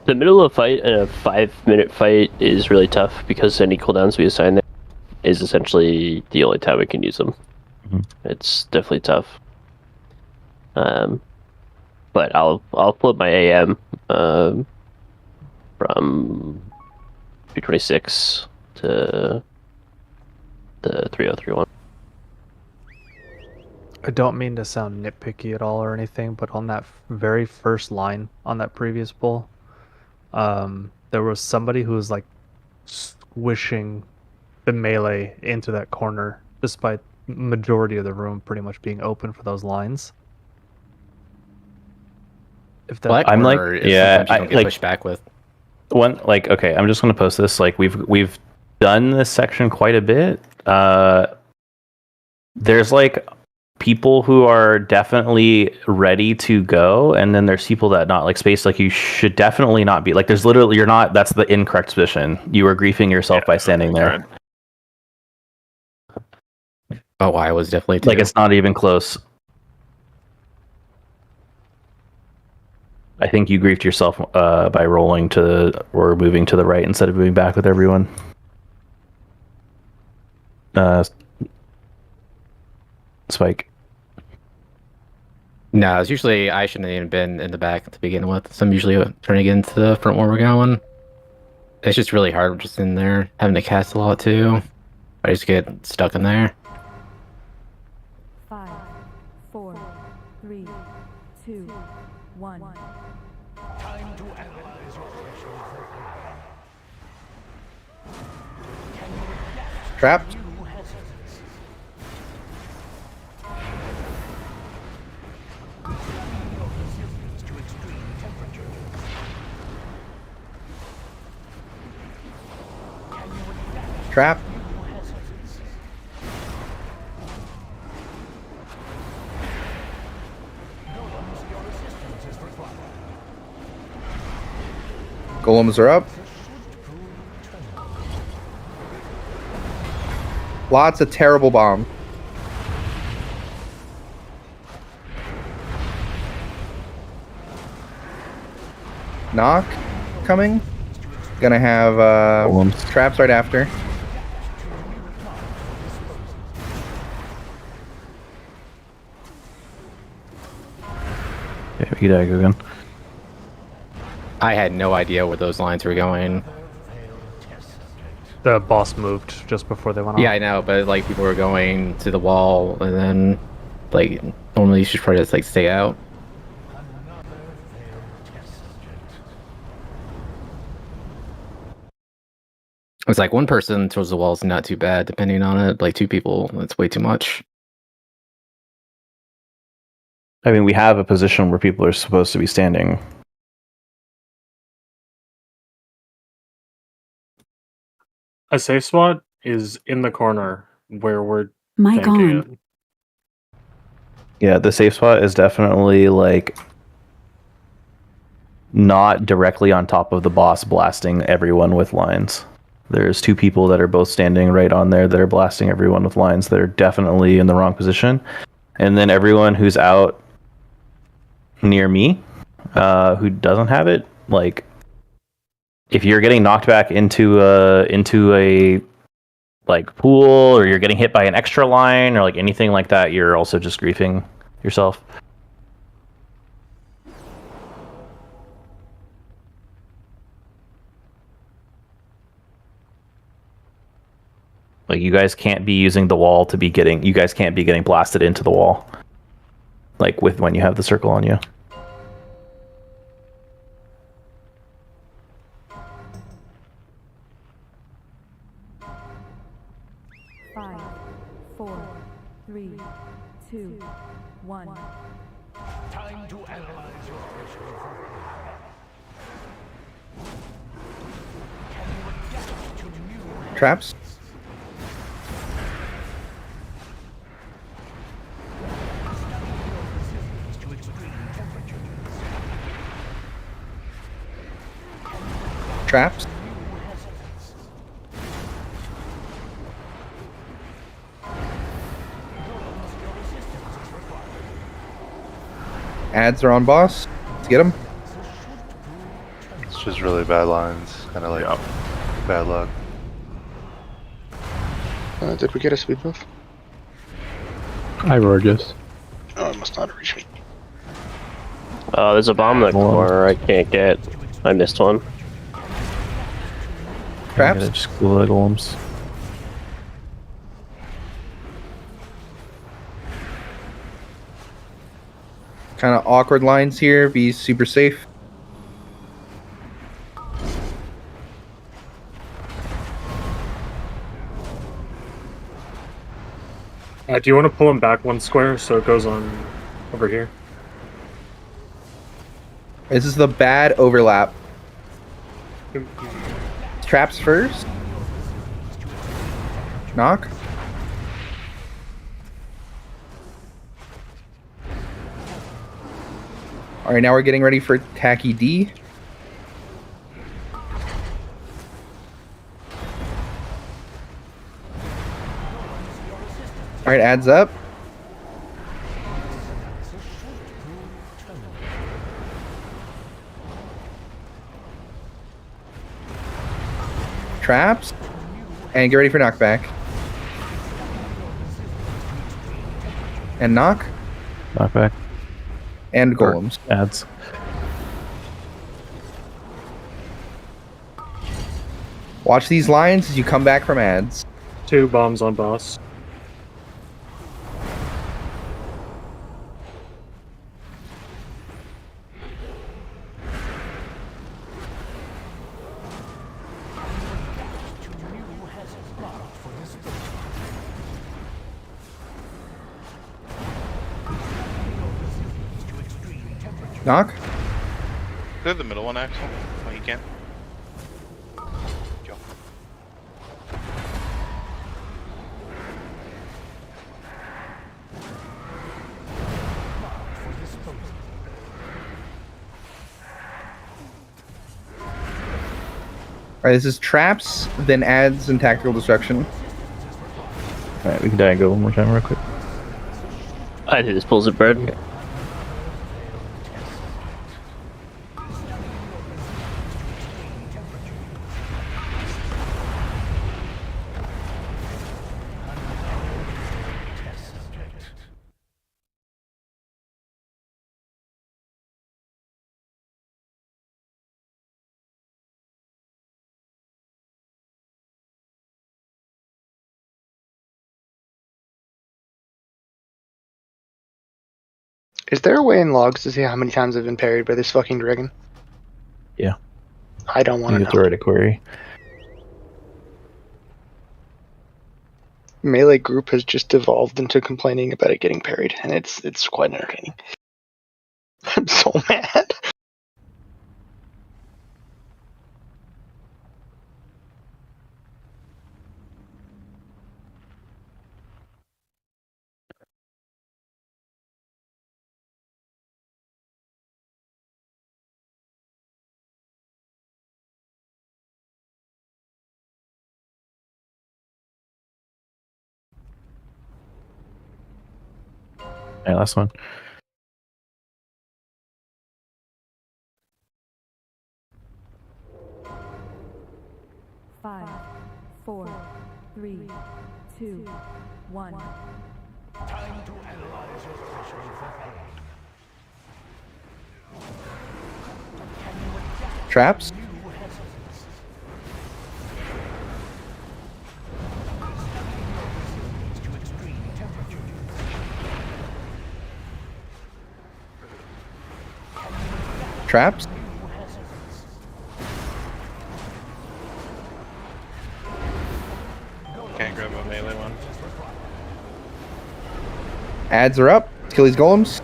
The middle of a fight and a 5-minute fight is really tough because any cooldowns we assign there is essentially the only time we can use them. It's definitely tough. But I'll flip my AM from 226 to the 3031. I don't mean to sound nitpicky at all or anything, but on that very first line on that previous pull, there was somebody who was like squishing the melee into that corner, despite majority of the room pretty much being open for those lines. If that, I'm like, yeah, you don't get pushed back with. One, like, okay, I'm just gonna post this. Like, we've done this section quite a bit. There's like people who are definitely ready to go, and then there's people that not like space. Like, you should definitely not be like. There's literally you're not. That's the incorrect position. You are griefing yourself by standing there. Oh, I was definitely like it's not even close. I think you griefed yourself by rolling to or moving to the right instead of moving back with everyone. Spike. No, it's usually I shouldn't have even been in the back to begin with. So I'm usually trying to get into the front where we're going. It's just really hard just in there, having to cast a lot too. I just get stuck in there. 5, 4, 3, 2, 1. Time to analyze your threshold. Trapped. Trap. Golems are up. Lots of terrible bomb. Knock coming. Gonna have traps right after. Yeah, we could go again. I had no idea where those lines were going. the boss moved just before they went off. Yeah, I know, but like people were going to the wall, and then like normally you should try to just like stay out. It's like one person towards the wall is not too bad, depending on it. Like two people, it's way too much. I mean, we have a position where people are supposed to be standing. A safe spot is in the corner where we're Mic tanking on. it. Yeah, the safe spot is definitely like not directly on top of the boss blasting everyone with lines. There's two people that are both standing right on there that are blasting everyone with lines. They're definitely in the wrong position. And then everyone who's out near me, who doesn't have it, like if you're getting knocked back into a like pool, or you're getting hit by an extra line, or like anything like that, you're also just griefing yourself. Like you guys can't be using the wall to be getting. You guys can't be getting blasted into the wall. Like with when you have the circle on you. Five, 4, 3, 2, 1. Time to analyze your threshold. Can you adapt to new Traps. to extreme temperatures? Traps. Ads are on boss. Let's get him. just really bad lines, kind of like bad luck. Did we get a speed buff? I roared yes. Oh, it must not have reached me. There's a bomb in the corner I can't get. I missed one. Traps? Just cool the golems. Kind of awkward lines here. Be super safe. Do you want to pull him back one square so it goes on over here? This is the bad overlap. Traps first. Knock. Alright, now we're getting ready for Tacky D. Alright, adds up. Traps. And get ready for knockback. And knock. Knockback. And golems. Adds. Watch these lines as you come back from ads. 2 bombs on boss. Knock. Clear the middle one, Axel. Oh, you can. Go. Alright, this is traps, then ads and tactical destruction. Alright, we can die and go one more time real quick. I think this pulls a bird. Is there a way in logs to see how many times I've been parried by this fucking dragon? Yeah. I don't want to You know. get to write a query. Melee group has just evolved into complaining about it getting parried, and it's quite entertaining. I'm so mad. Alright, last one. Five, 4, 3, 2, 1. Time to analyze your pressure for pain. Traps. Traps. Can't grab a melee one. Ads are up. Kill these golems.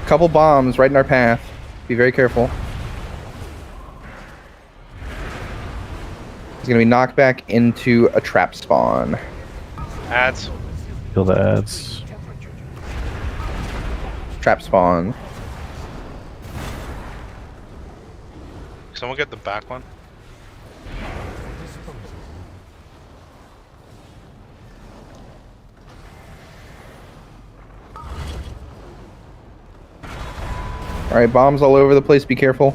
Couple bombs right in our path. Be very careful. He's gonna be knocked back into a trap spawn. Ads. Kill the ads. Trap spawn. Someone get the back one. All right, bombs all over the place. Be careful.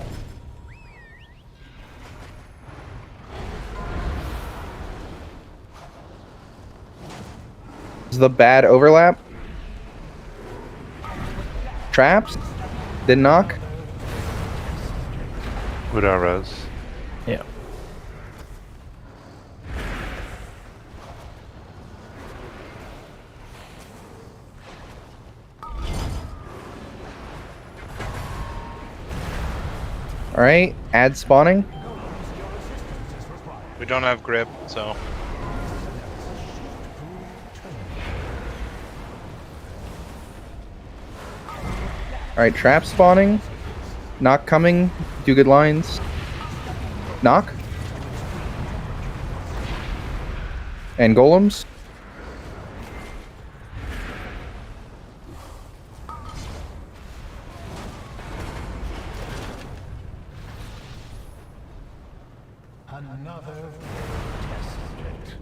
This is the bad overlap. Traps. Didn't knock. We don't res. Yeah. All right, add spawning. We don't have grip, so. All right, trap spawning. Knock coming. Do good lines. Knock. And golems. Another test subject.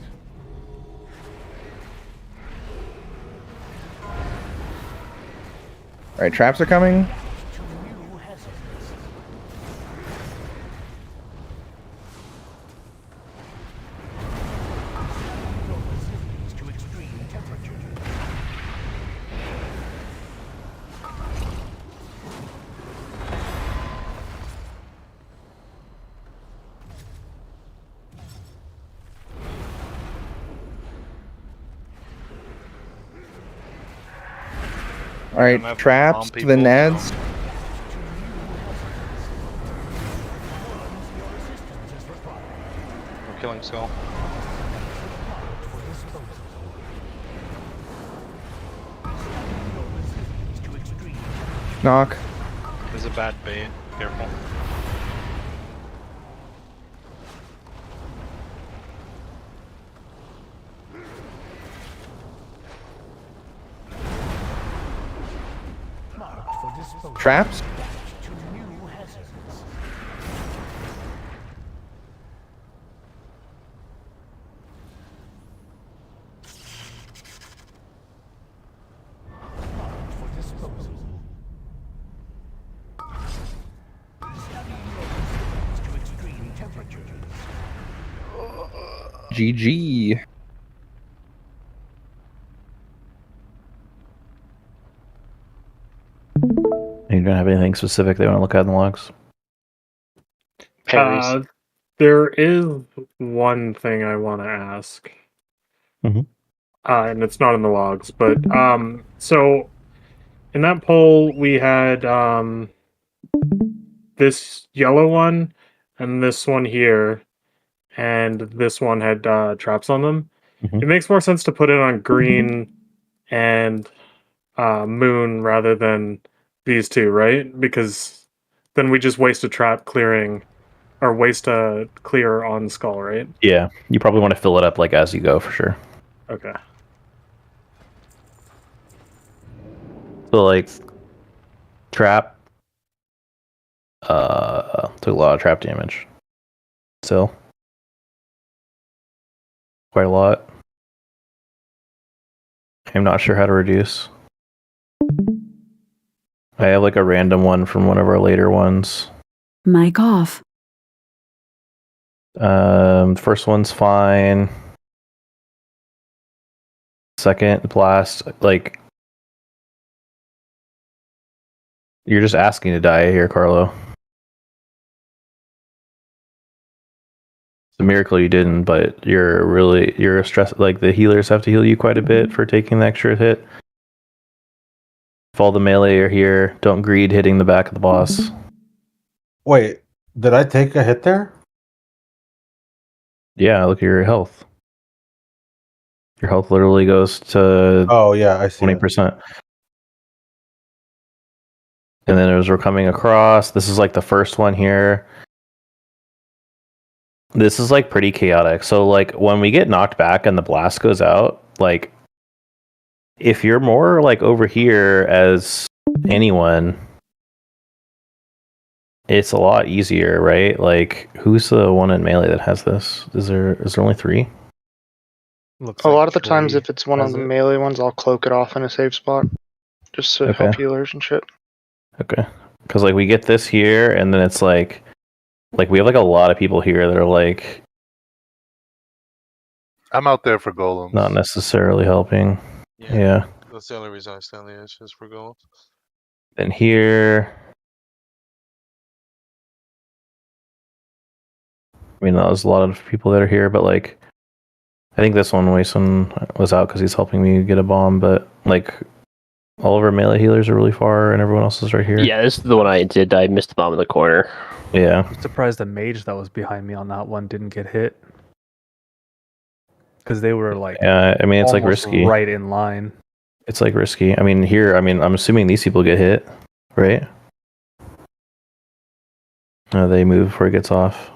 All right, traps are coming. All right, traps to the nads. We're killing Skull. Knock. There's a bad bait. Careful. Traps. GG. You don't have anything specific they want to look at in the logs? There is one thing I want to ask. Mhm. And it's not in the logs, but so in that poll we had this yellow one and this one here, and this one had traps on them. It makes more sense to put it on green and moon rather than these two, right? Because then we just waste a trap clearing, or waste a clear on skull, right? Yeah, you probably want to fill it up like as you go for sure. Okay. So like trap took a lot of trap damage. So quite a lot. I'm not sure how to reduce. I have like a random one from one of our later ones. Mic off. The first one's fine. Second blast, like you're just asking to die here, Carlo. It's a miracle you didn't, but you're stressed. Like the healers have to heal you quite a bit for taking the extra hit. If all the melee are here, don't greed hitting the back of the boss. Wait, did I take a hit there? Yeah, look at your health. Your health literally goes to Oh yeah, I see 20%. And then as we're coming across, this is like the first one here. This is like pretty chaotic. So like when we get knocked back and the blast goes out, like if you're more like over here as anyone, it's a lot easier, right? Like who's the one in melee that has this? Is there only 3? A lot of the times, if it's one of the melee ones, I'll cloak it off in a safe spot, just to help healers and shit. Okay. Because like we get this here, and then it's like we have like a lot of people here that are like I'm out there for golems. not necessarily helping. Yeah. That's the only reason I stay on the edge is for golems. And here, I mean, there's a lot of people that are here, but like, I think this one Wason was out because he's helping me get a bomb, but like, all of our melee healers are really far, and everyone else is right here. Yeah, this is the one I did. I missed the bomb in the corner. Yeah. I'm surprised the mage that was behind me on that one didn't get hit. Because they were like, Yeah, I mean, it's like almost risky. right in line. It's like risky. I mean, here, I'm assuming these people get hit, right? No, they move before it gets off.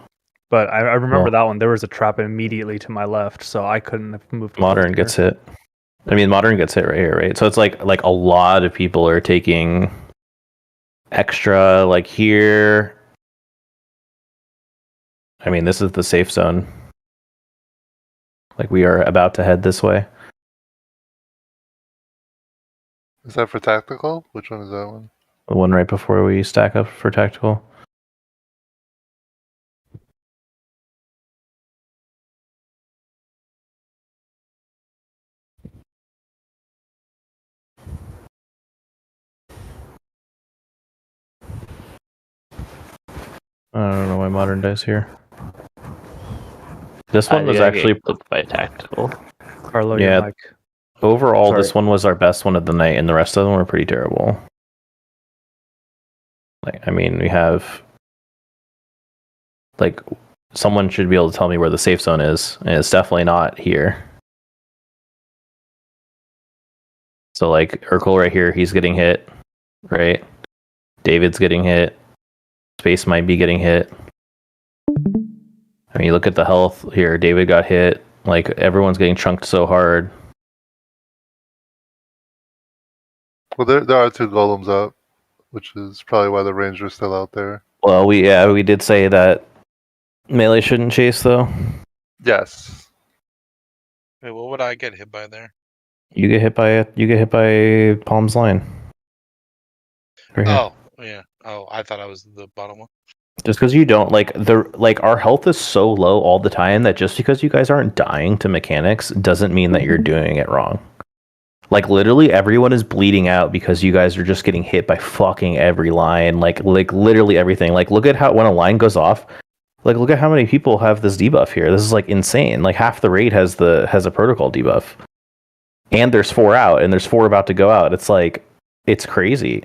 But I remember that one. There was a trap immediately to my left, so I couldn't have moved. Modern gets hit. I mean, Modern gets hit right here, right? So it's like a lot of people are taking extra, like here. I mean, this is the safe zone. Like we are about to head this way. Is that for tactical? Which one is that one? The one right before we stack up for tactical. I don't know why Modern dies here. This one was actually by tactical. Carlo, yeah. Mike. Overall, Sorry. this one was our best one of the night, and the rest of them were pretty terrible. Like, I mean, we have like someone should be able to tell me where the safe zone is, and it's definitely not here. So like Urkel right here, he's getting hit, right? David's getting hit. Space might be getting hit. I mean, you look at the health here. David got hit. Like everyone's getting chunked so hard. Well, there are 2 golems up, which is probably why the ranger's still out there. Well, we did say that melee shouldn't chase though. Yes. Wait, what would I get hit by there? You get hit by Palm's line. Right here. Oh, yeah. Oh, I thought I was the bottom one. Just because you don't like our health is so low all the time that just because you guys aren't dying to mechanics doesn't mean that you're doing it wrong. Like literally everyone is bleeding out because you guys are just getting hit by fucking every line. Like literally everything. Like look at how when a line goes off, like look at how many people have this debuff here. This is like insane. Like half the raid has a protocol debuff. And there's 4 out and there's 4 about to go out. It's like it's crazy.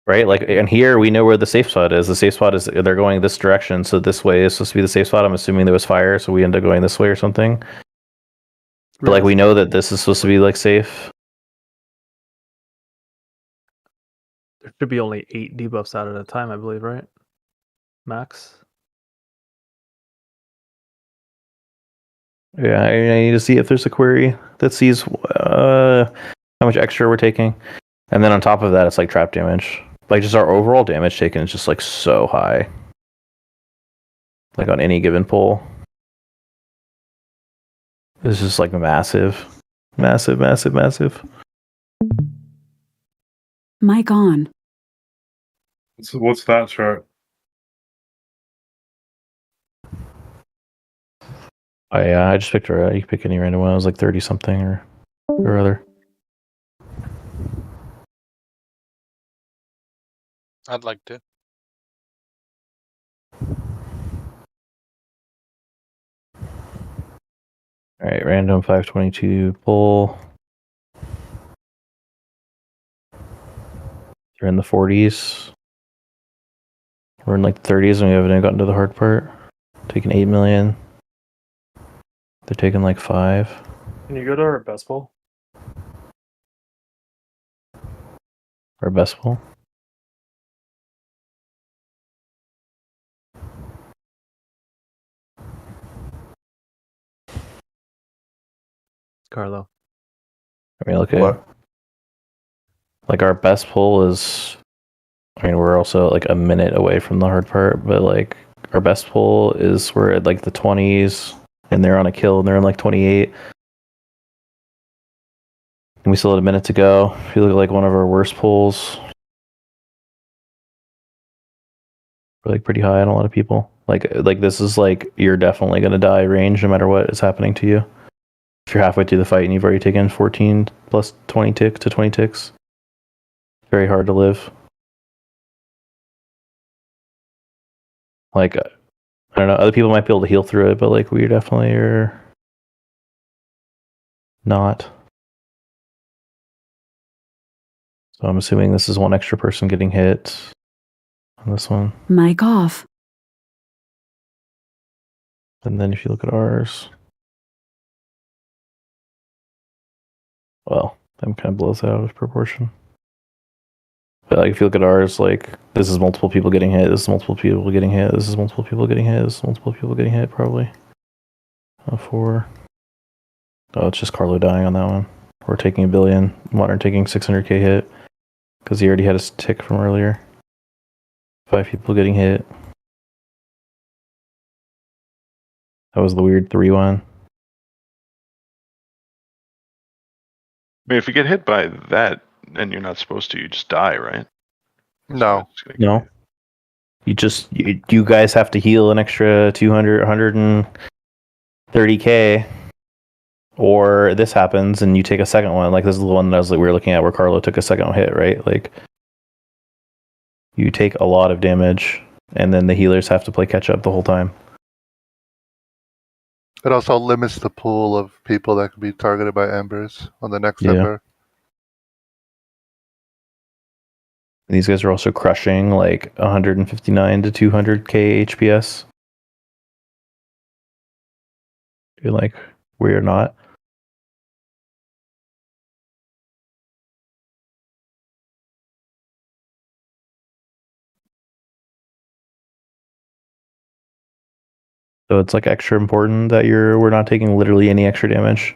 Right? Like, and here we know where the safe spot is. The safe spot is they're going this direction, so this way is supposed to be the safe spot. I'm assuming there was fire, so we end up going this way or something. But like we know that this is supposed to be like safe. There should be only 8 debuffs out at a time, I believe, right? Max. Yeah, I need to see if there's a query that sees how much extra we're taking, and then on top of that, it's like trap damage. Like just our overall damage taken is just like so high. Like on any given pull. It's just like massive. Massive, massive, massive. Mic on. What's that chart? I just picked her out. You can pick any random one. I was like 30 something or other. I'd like to. Alright, random 522 pull. They're in the 40s. We're in like the 30s and we haven't even gotten to the hard part. Taking 8 million. They're taking like 5. Can you go to our best pull? Our best pull. Carlo. I mean, look at like our best pull is. I mean, we're also like a minute away from the hard part, but like our best pull is we're at like the 20s, and they're on a kill, and they're in like 28. And we still had a minute to go. If you look at like one of our worst pulls, we're like pretty high on a lot of people. Like this is like you're definitely gonna die range no matter what is happening to you. If you're halfway through the fight and you've already taken 14 plus 20 ticks, very hard to live. Like I don't know, other people might be able to heal through it, but like we definitely are not. So I'm assuming this is one extra person getting hit on this one. Mic off. And then if you look at ours, well, that kind of blows out of proportion. But like if you look at ours, like this is multiple people getting hit, this is multiple people getting hit, this is multiple people getting hit, this is multiple people getting hit probably. 4. Oh, it's just Carlo dying on that one. We're taking 1 billion. Modern taking 600k hit. Because he already had a tick from earlier. 5 people getting hit. That was the weird 3-1. I mean, if you get hit by that and you're not supposed to, you just die, right? No. No. You guys have to heal an extra 200, 130k. Or this happens and you take a second one. Like this is the one that we were looking at where Carlo took a second hit, right? Like you take a lot of damage and then the healers have to play catch up the whole time. It also limits the pool of people that can be targeted by embers on the next ember. These guys are also crushing like 159 to 200k HPS. You're like, we're not. So it's like extra important that we're not taking literally any extra damage.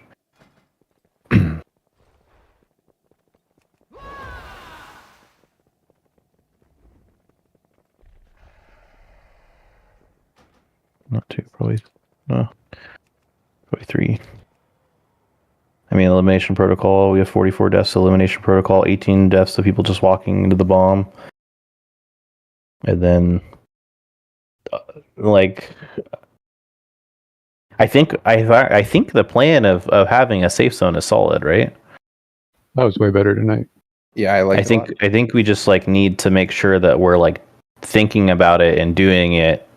Not 2, probably. No. Probably 3. I mean, elimination protocol, we have 44 deaths. Elimination protocol, 18 deaths of people just walking into the bomb. And then, like, I think the plan of having a safe zone is solid, right? That was way better tonight. Yeah, I think we just like need to make sure that we're like thinking about it and doing it